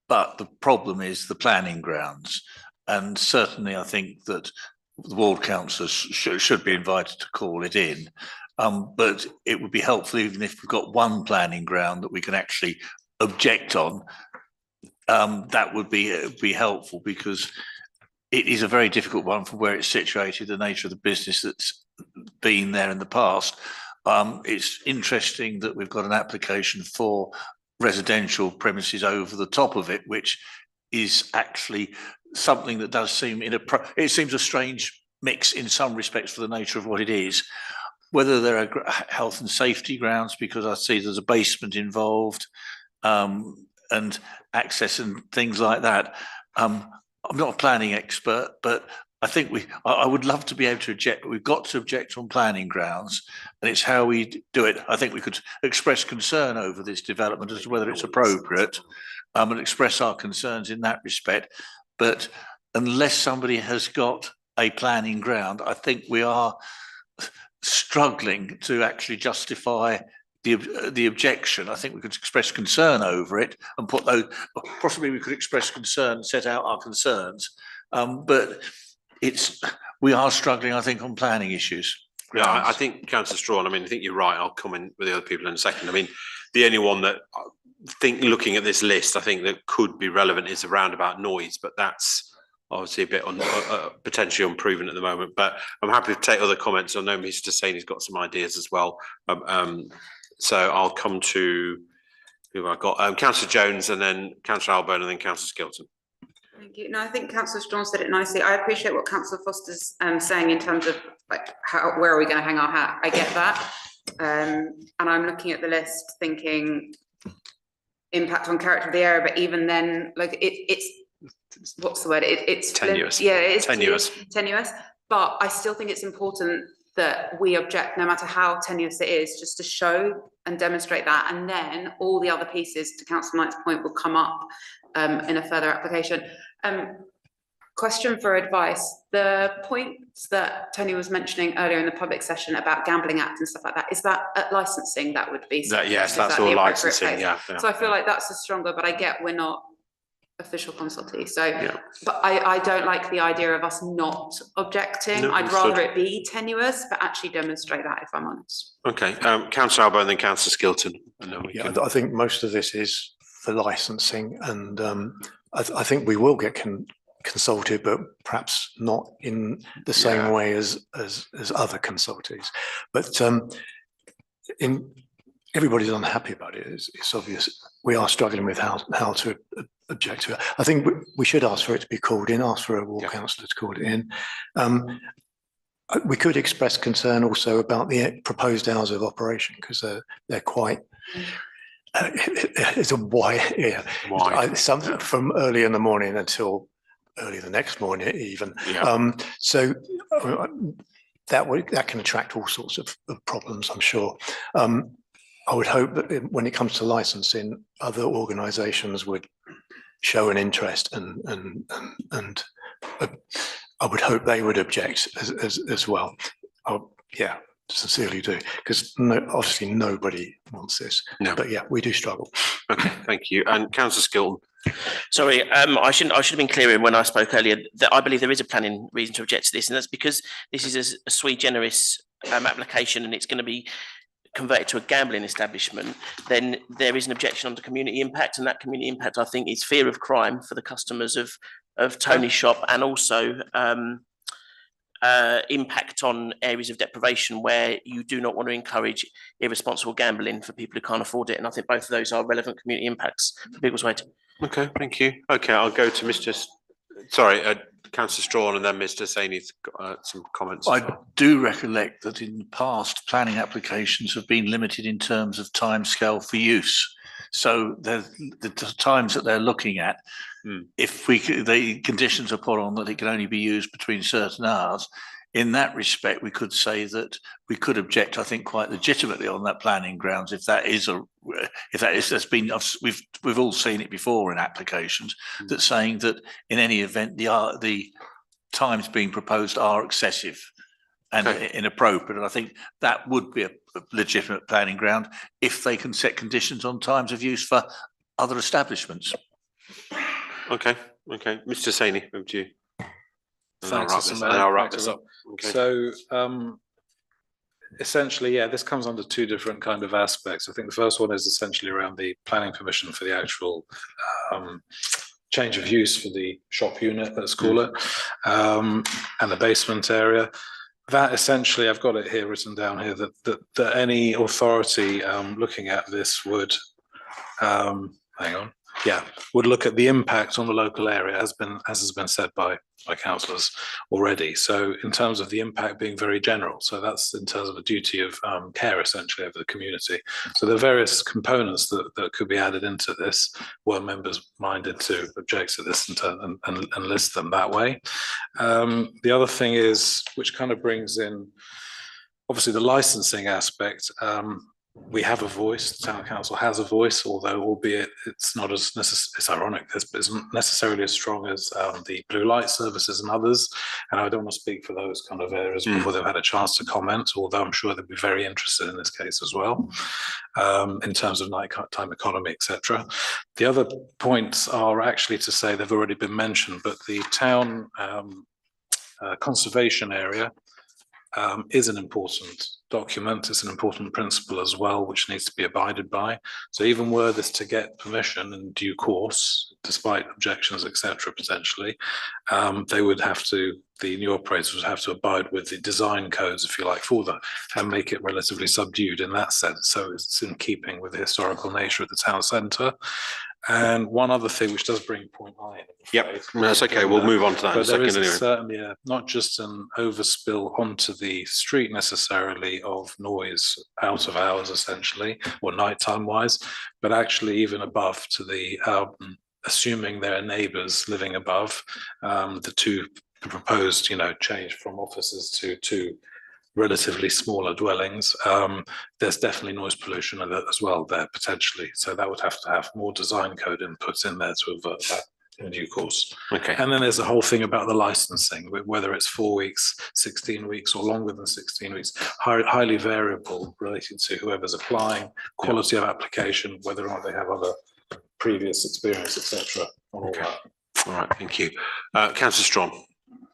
but the problem is the planning grounds. And certainly I think that the ward councillors should be invited to call it in. But it would be helpful even if we've got one planning ground that we can actually object on. That would be helpful, because it is a very difficult one for where it's situated, the nature of the business that's been there in the past. It's interesting that we've got an application for residential premises over the top of it, which is actually something that does seem it seems a strange mix in some respects for the nature of what it is. Whether there are health and safety grounds, because I see there's a basement involved, and access and things like that. I'm not a planning expert, but I think I would love to be able to object, but we've got to object on planning grounds, and it's how we do it. I think we could express concern over this development as to whether it's appropriate, and express our concerns in that respect. But unless somebody has got a planning ground, I think we are struggling to actually justify the objection. I think we could express concern over it and put those, possibly we could express concern, set out our concerns, but we are struggling, I think, on planning issues. Yeah, I think Councillor Strawn, I mean, I think you're right. I'll come in with the other people in a second. I mean, the only one that I think, looking at this list, I think that could be relevant is around about noise, but that's obviously a bit potentially unproven at the moment. But I'm happy to take other comments. I know Mr. Saini's got some ideas as well. So I'll come to who have I got? Councillor Jones, and then Councillor Alburn, and then Councillor Skilton. Thank you. No, I think Councillor Strawn said it nicely. I appreciate what Councillor Foster's saying in terms of like where are we going to hang our hat. I get that, and I'm looking at the list thinking impact on character of the area, but even then, like it's what's the word? It's tenuous. Yeah, it's tenuous. But I still think it's important that we object, no matter how tenuous it is, just to show and demonstrate that, and then all the other pieces, to Councillor Knight's point, will come up in a further application. Question for advice: the points that Tony was mentioning earlier in the public session about Gambling Act and stuff like that, is that at licensing that would be? Yes, that's all licensing. Yeah. So I feel like that's a stronger, but I get we're not official consultee. So, but I don't like the idea of us not objecting. No, I'd rather it be tenuous, but actually demonstrate that, if I'm honest. Okay, Councillor Alburn, then Councillor Skilton. And then I think most of this is for licensing, and I think we will get consulted, but perhaps not in the same way as other consultees. But everybody's unhappy about it. It's obvious. We are struggling with how to object to it. I think we should ask for it to be called in, ask for a ward councillor to call it in. We could express concern also about the proposed hours of operation, because they're quite. It's a wide, something from early in the morning until early the next morning, even. So that can attract all sorts of problems, I'm sure. I would hope that when it comes to licensing, other organisations would show an interest, and I would hope they would object as well. Sincerely do, because obviously nobody wants this. No. But yeah, we do struggle. Okay, thank you. And Councillor Skilton. Sorry, I should have been clearer when I spoke earlier that I believe there is a planning reason to object to this, and that's because this is a sui generis application, and it's going to be converted to a gambling establishment. Then there is an objection under community impact, and that community impact, I think, is fear of crime for the customers of Tony's shop, and also impact on areas of deprivation where you do not want to encourage irresponsible gambling for people who can't afford it. And I think both of those are relevant community impacts for Biggleswade. Okay, thank you. Okay, I'll go to Councillor Strawn, and then Mr. Saini's got some comments. I do recollect that in the past, planning applications have been limited in terms of timescale for use. So the times that they're looking at, if the conditions are put on that it can only be used between certain hours, in that respect, we could say that we could object, I think, quite legitimately on that planning grounds. That's been, we've all seen it before in applications, that saying that in any event the times being proposed are excessive and inappropriate. And I think that would be a legitimate planning ground if they can set conditions on times of use for other establishments. Okay, Mr. Saini, over to you. Thanks, I'll wrap this up. Okay. So essentially, this comes under two different kind of aspects. I think the first one is essentially around the planning permission for the actual change of use for the shop unit, let's call it, and the basement area. that essentially, I've got it here written down here, that any authority looking at this would, would look at the impact on the local area, as has been said by councillors already. So in terms of the impact being very general, so that's in terms of a duty of care essentially over the community. So there are various components that could be added into this, were members minded to object to this and list them that way. The other thing is, which kind of brings in obviously the licensing aspect. We have a voice, the town council has a voice, although albeit it's not as it's ironic, it isn't necessarily as strong as the blue light services and others. And I don't want to speak for those kind of areas before they've had a chance to comment, although I'm sure they'd be very interested in this case as well, in terms of nighttime economy, etc. The other points are actually to say they've already been mentioned, but the town conservation area is an important document. It's an important principle as well, which needs to be abided by. So even were this to get permission in due course, despite objections, etc., potentially, they would have to, the new operators would have to abide with the design codes, if you like, for that, and make it relatively subdued in that sense. So it's in keeping with the historical nature of the town centre. And one other thing which does bring point I. Yep, that's okay. We'll move on to that in a second anyway. Certainly, not just an overspill onto the street necessarily of noise out of hours, essentially, or nighttime wise, but actually even above to the, assuming there are neighbours living above, the proposed, change from offices to relatively smaller dwellings, there's definitely noise pollution as well there potentially. So that would have to have more design code inputs in there to avert that in due course. Okay. And then there's a whole thing about the licensing, whether it's 4 weeks, 16 weeks, or longer than 16 weeks, highly variable related to whoever's applying, quality of application, whether or not they have other previous experience, etc. Okay. All right, thank you. Councillor Strong.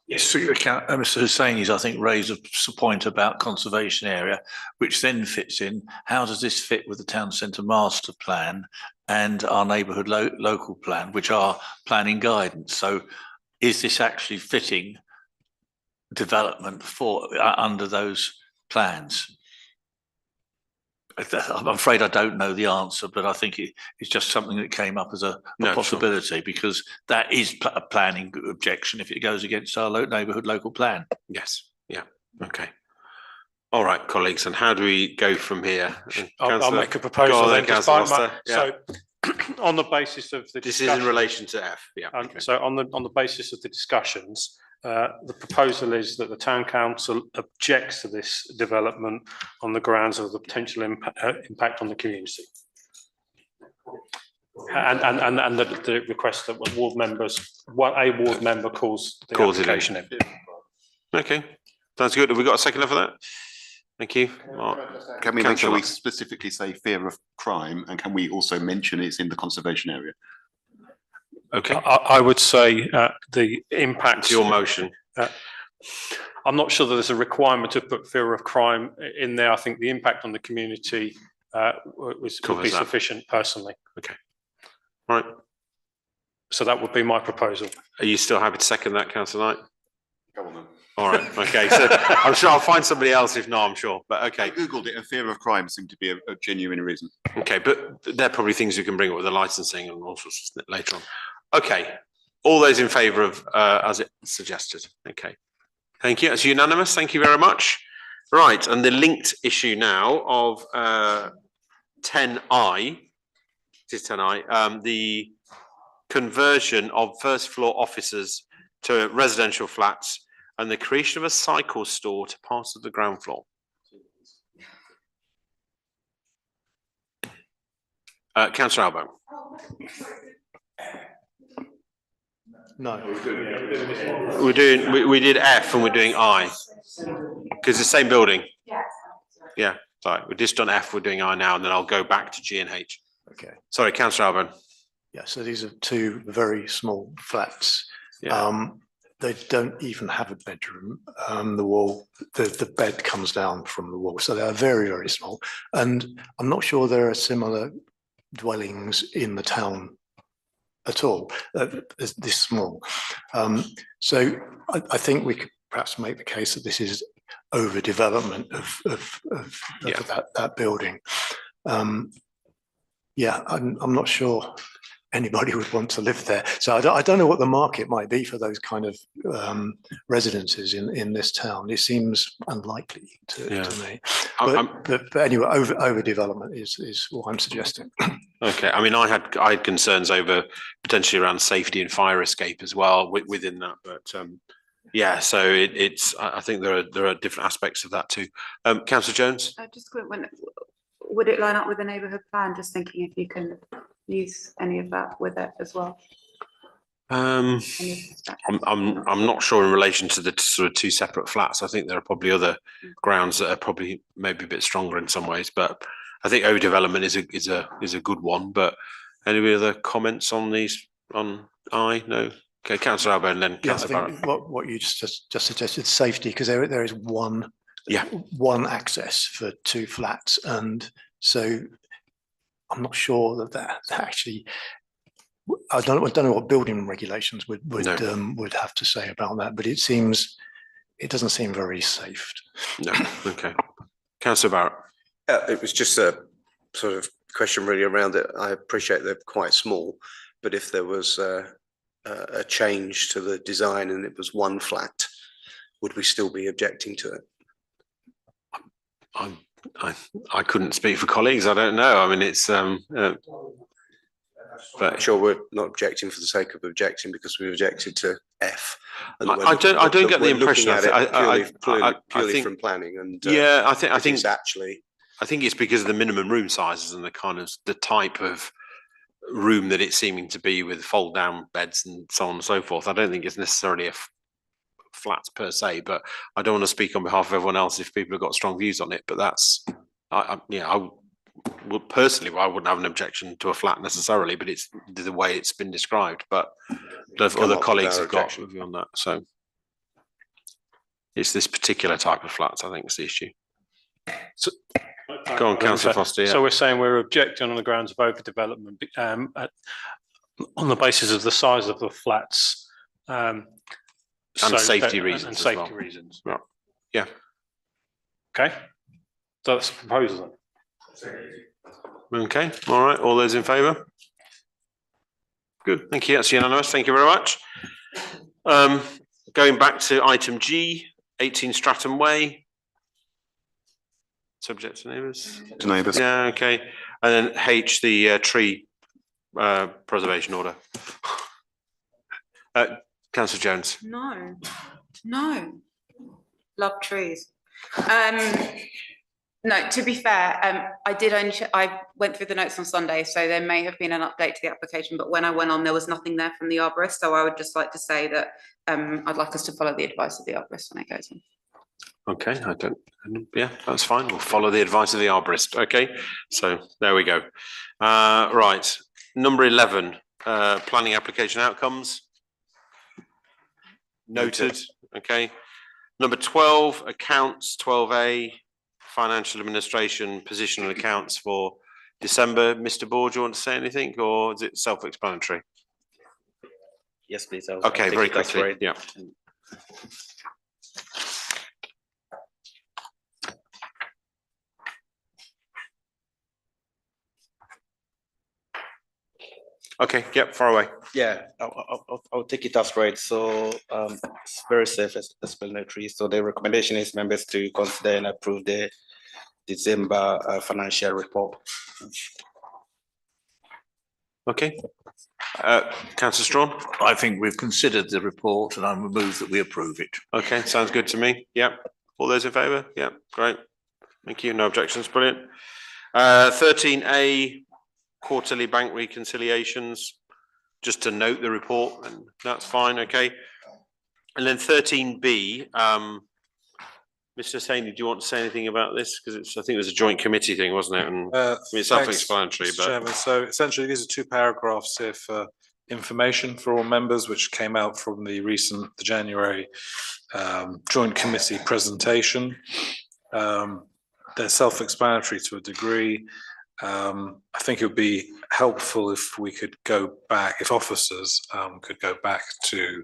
Yes, Mr. Hussaini's, I think, raised a point about conservation area, which then fits in. How does this fit with the town centre master plan and our neighbourhood local plan, which are planning guidance? So is this actually fitting development for under those plans? I'm afraid I don't know the answer, but I think it's just something that came up as a possibility, sure, because that is a planning objection if it goes against our neighbourhood local plan. Yes. Yeah. Okay. All right, colleagues. And how do we go from here? I'll make a proposal then. So on the basis of the this is in relation to F. Yeah. Okay. So on the basis of the discussions, the proposal is that the town council objects to this development on the grounds of the potential impact on the community, and the request that a ward member calls the application in. Okay, sounds good. Have we got a seconder for that? Thank you. Can we make sure we specifically say fear of crime, and can we also mention it's in the conservation area? Okay. I would say the impact. Your motion. I'm not sure that there's a requirement to put fear of crime in there. I think the impact on the community would be sufficient personally. Okay. All right. So that would be my proposal. Are you still happy to second that, Councillor Knight? Go on then. All right. Okay. So I'm sure I'll find somebody else if not, I'm sure. But okay. I Googled it and fear of crime seemed to be a genuine reason. Okay. But they're probably things you can bring up with the licensing and all sorts of later on. Okay, all those in favour of as it suggested. Okay, thank you. It's unanimous. Thank you very much. Right, and the linked issue now of 10I, it is 10I, the conversion of first floor offices to residential flats and the creation of a cycle store to part of the ground floor. Councillor Albo. No. We did F and we're doing I because it's the same building. Yeah, sorry, we've just done F, we're doing I now, and then I'll go back to G and H. Okay. Sorry, Councillor Alban. Yeah, so these are two very small flats. Yeah. They don't even have a bedroom. The wall, the bed comes down from the wall, so they are very, very small. And I'm not sure there are similar dwellings in the town at all, this small. So I think we could perhaps make the case that this is overdevelopment of that building. Yeah, I'm not sure anybody would want to live there. So I don't know what the market might be for those kind of residences in this town. It seems unlikely to me. But anyway, overdevelopment is what I'm suggesting. Okay, I mean, I had concerns over potentially around safety and fire escape as well within that, but yeah, so I think there are different aspects of that too. Councillor Jones? Just a quick one. Would it line up with the neighbourhood plan? Just thinking if you can use any of that with it as well. I'm not sure in relation to the sort of two separate flats. I think there are probably other grounds that are probably maybe a bit stronger in some ways, but I think overdevelopment is a good one. But any other comments on these? No. Okay, Councillor Albo and then Councillor Barrett. What you just suggested, safety, because there is one access for two flats, and so I'm not sure that actually. I don't know what building regulations would have to say about that, but it doesn't seem very safe. No. Okay, Councillor Barrett. It was just a sort of question really around it. I appreciate they're quite small, but if there was a change to the design and it was one flat, would we still be objecting to it? I couldn't speak for colleagues. I don't know. I mean, it's but I'm sure we're not objecting for the sake of objecting because we objected to F. And I don't get the impression. Purely think, from planning and I think it's actually. I think it's because of the minimum room sizes and the type of room that it's seeming to be with fold down beds and so on and so forth. I don't think it's necessarily a flats per se, but I don't want to speak on behalf of everyone else if people have got strong views on it. But that's personally, I wouldn't have an objection to a flat necessarily, but it's the way it's been described. But other colleagues have got a view on that. So it's this particular type of flats, I think, is the issue. So, go on, Councillor Foster. Yeah. So we're saying we're objecting on the grounds of overdevelopment on the basis of the size of the flats. And safety reasons. And safety reasons. Right. Yeah. Okay. So that's the proposal then. Okay. All right. All those in favour? Good. Thank you. That's unanimous. Thank you very much. Going back to item G, 18 Stratton Way. Subject to neighbours. To neighbours. Yeah. Okay. And then H, the tree preservation order. Councillor Jones. No. Love trees. No, to be fair, I went through the notes on Sunday, so there may have been an update to the application, but when I went on, there was nothing there from the arborist. So I would just like to say that I'd like us to follow the advice of the arborist when it goes on. Okay, yeah, that's fine. We'll follow the advice of the arborist. Okay, so there we go. Right, number 11, planning application outcomes. Noted. Okay. Number 12, accounts, 12A, financial administration, positional accounts for December. Mr. Board, do you want to say anything, or is it self-explanatory? Yes, please. Okay, very quickly. Right. Yeah. Okay, yep, far away. Yeah, I'll take it as read. So it's very self-explanatory. So the recommendation is members to consider and approve the December financial report. Okay. Councillor Strawn? I think we've considered the report and I move that we approve it. Okay, sounds good to me. Yep. All those in favour? Yep, great. Thank you. No objections. Brilliant. 13A, quarterly bank reconciliations. Just to note the report, and that's fine. Okay. And then 13B, Mr. Saini, do you want to say anything about this? Because I think it was a joint committee thing, wasn't it? And it's self-explanatory. Mr. Chairman. So essentially, these are two paragraphs here for information for all members, which came out from the January joint committee presentation. They're self-explanatory to a degree. I think it would be helpful if we could go back, if officers could go back to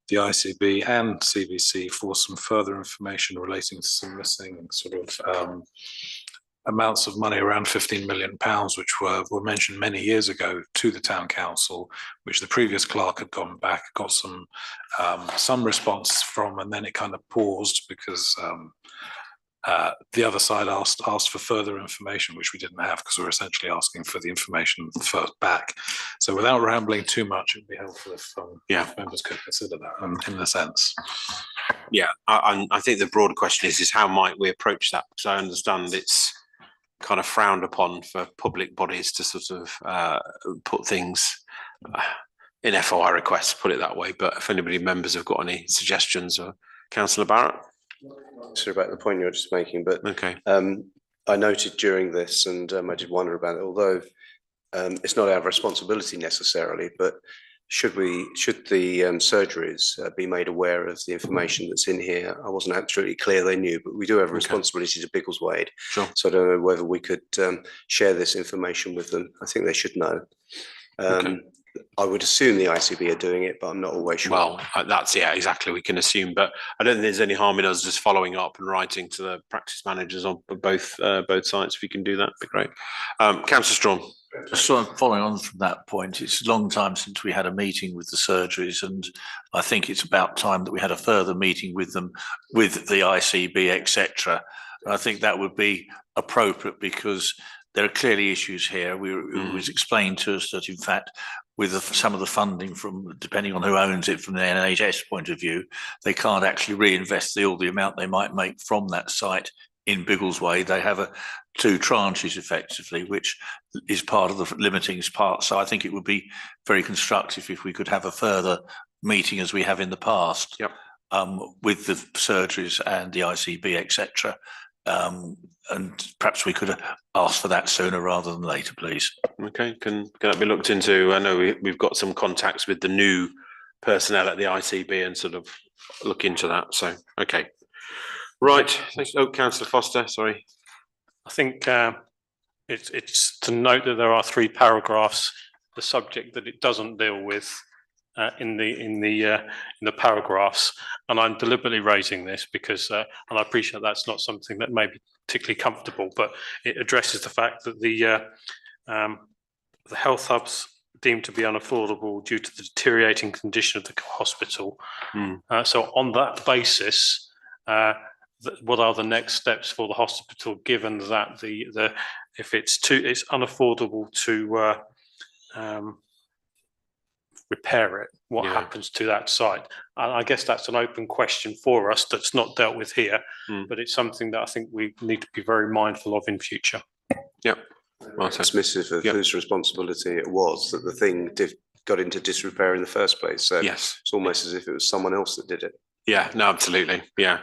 the ICB and CVC for some further information relating to some missing sort of amounts of money, around £15 million, which were mentioned many years ago to the town council, which the previous clerk had gone back, got some response from, and then it kind of paused because the other side asked for further information, which we didn't have because we were essentially asking for the information first back. So without rambling too much, it would be helpful if members could consider that in a sense. Yeah, I think the broader question is how might we approach that? Because I understand it's kind of frowned upon for public bodies to sort of put things in FOI requests, put it that way. But if anybody members have got any suggestions, or Councillor Barrett. Sorry about the point you're just making, but okay. I noted during this, and I did wonder about it, although it's not our responsibility necessarily, but should the surgeries be made aware of the information that's in here? I wasn't absolutely clear they knew, but we do have a responsibility to Biggleswade. Sure. So I don't know whether we could share this information with them. I think they should know. I would assume the ICB are doing it, but I'm not always sure. Well, that's, yeah, exactly. We can assume, but I don't think there's any harm in us just following up and writing to the practice managers on both sites. If we can do that, it'd be great. Councillor Strawn. So following on from that point, it's a long time since we had a meeting with the surgeries, and I think it's about time that we had a further meeting with them, with the ICB, etc. And I think that would be appropriate because there are clearly issues here. It was explained to us that, in fact, with some of the funding from, depending on who owns it from the NHS point of view, they can't actually reinvest all the amount they might make from that site in Biggleswade. They have two tranches effectively, which is part of the limiting part. So I think it would be very constructive if we could have a further meeting as we have in the past with the surgeries and the ICB, etc. And perhaps we could ask for that sooner rather than later, please. Okay, can that be looked into? I know we've got some contacts with the new personnel at the ICB and sort of look into that. So, okay. Right. Oh, Councillor Foster, sorry. I think it's to note that there are 3 paragraphs, the subject that it doesn't deal with in the paragraphs, and I'm deliberately raising this because, and I appreciate that's not something that may be particularly comfortable, but it addresses the fact that the health hubs deemed to be unaffordable due to the deteriorating condition of the hospital. So on that basis, what are the next steps for the hospital, given that if it's unaffordable to repair it, what happens to that site? And I guess that's an open question for us that's not dealt with here, but it's something that I think we need to be very mindful of in future. Yep. Dismissive of whose responsibility it was that the thing got into disrepair in the first place. So yes, it's almost as if it was someone else that did it. Yeah, no, absolutely. Yeah.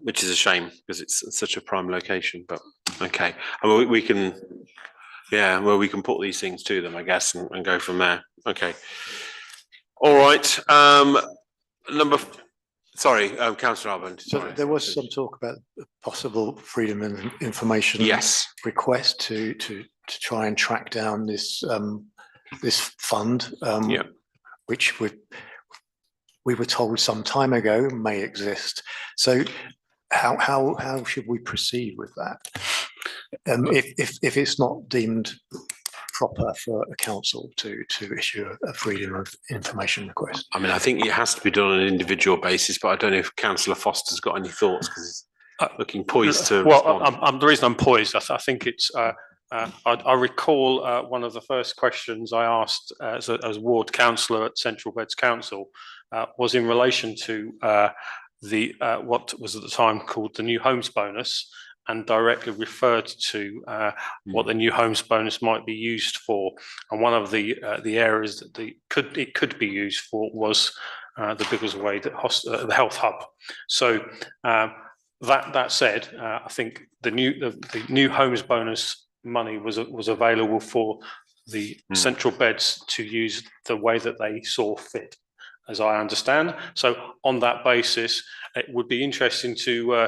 Which is a shame because it's such a prime location, but okay. I mean, we can, we can put these things to them, I guess, and go from there. Okay. All right. Councillor Arband. So there was some talk about possible freedom of information request to try and track down this this fund, which we were told some time ago may exist. So how should we proceed with that? If it's not deemed proper for a council to issue a freedom of information request? I mean, I think it has to be done on an individual basis, but I don't know if Councillor Foster's got any thoughts because he's looking poised to respond. The reason I'm poised, I think it's, I recall one of the first questions I asked as ward councillor at Central Beds Council was in relation to what was at the time called the new homes bonus, and directly referred to what the new homes bonus might be used for. And one of the areas that it could be used for was the Biggleswade the health hub. So that said, I think the new homes bonus money was available for the Central Beds to use the way that they saw fit, as I understand. So on that basis, it would be interesting to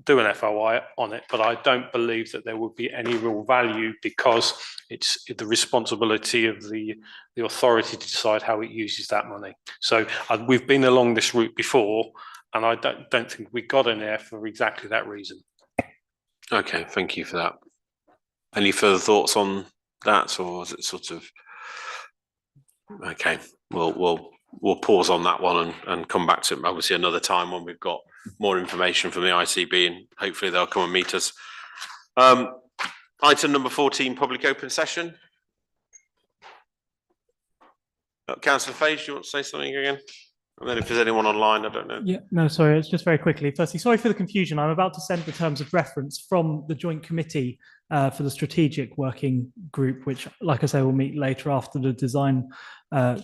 do an FOI on it, but I don't believe that there would be any real value because it's the responsibility of the authority to decide how it uses that money. So we've been along this route before, and I don't think we got in there for exactly that reason. Okay, thank you for that. Any further thoughts on that, or is it sort of okay? We'll pause on that one and come back to it obviously another time when we've got more information from the ICB, and hopefully they'll come and meet us. Item number 14, public open session. Councillor Fage, do you want to say something again? And then if there's anyone online, I don't know. Yeah, no, sorry, it's just very quickly. Firstly, sorry for the confusion. I'm about to send the terms of reference from the joint committee for the strategic working group, which, like I say, will meet later after the design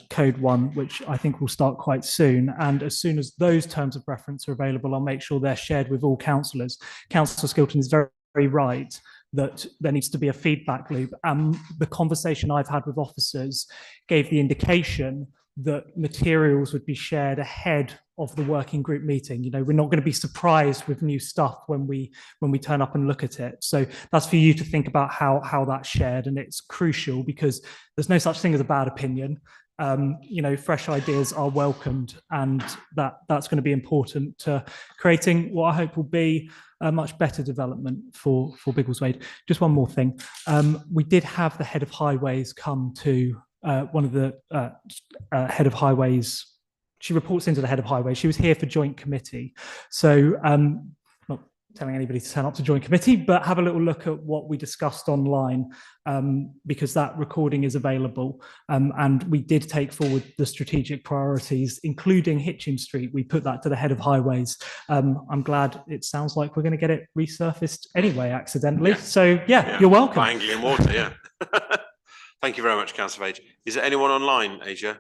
code one, which I think will start quite soon. And as soon as those terms of reference are available, I'll make sure they're shared with all councillors. Councillor Skilton is very, very right that there needs to be a feedback loop. The conversation I've had with officers gave the indication that materials would be shared ahead of the working group meeting. You know, we're not going to be surprised with new stuff when we turn up and look at it. So that's for you to think about how that's shared, and it's crucial because there's no such thing as a bad opinion. You know, fresh ideas are welcomed, and that's going to be important to creating what I hope will be a much better development for Biggleswade. Just one more thing. We did have the head of highways come to one of the head of highways. She reports into the head of highways. She was here for joint committee. So not telling anybody to turn up to joint committee, but have a little look at what we discussed online, because that recording is available. And we did take forward the strategic priorities, including Hitchin Street. We put that to the head of highways. I'm glad it sounds like we're going to get it resurfaced anyway, accidentally. Yeah. So yeah, you're welcome. By Anglian water, yeah. Thank you very much, Councillor Page. Is there anyone online, Asia?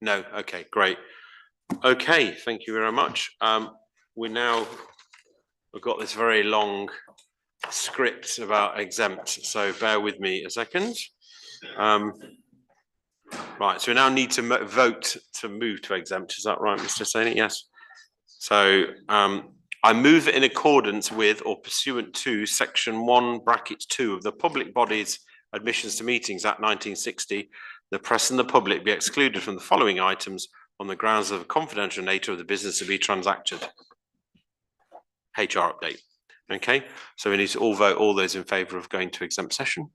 No? Okay, great. Okay, thank you very much. We've got this very long script about exempt, so bear with me a second. Right, so we now need to vote to move to exempt. Is that right, Mr. Saini? Yes. So I move in accordance with or pursuant to section 1(2) of the Public Bodies Admissions to Meetings Act 1960, the press and the public be excluded from the following items on the grounds of the confidential nature of the business to be transacted. HR update. Okay, so we need to all vote, all those in favour of going to exempt session.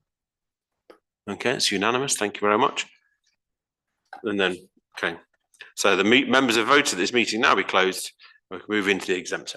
Okay, it's unanimous. Thank you very much. And then, okay, so the members have voted. This meeting now be closed. We can move into the exempt session.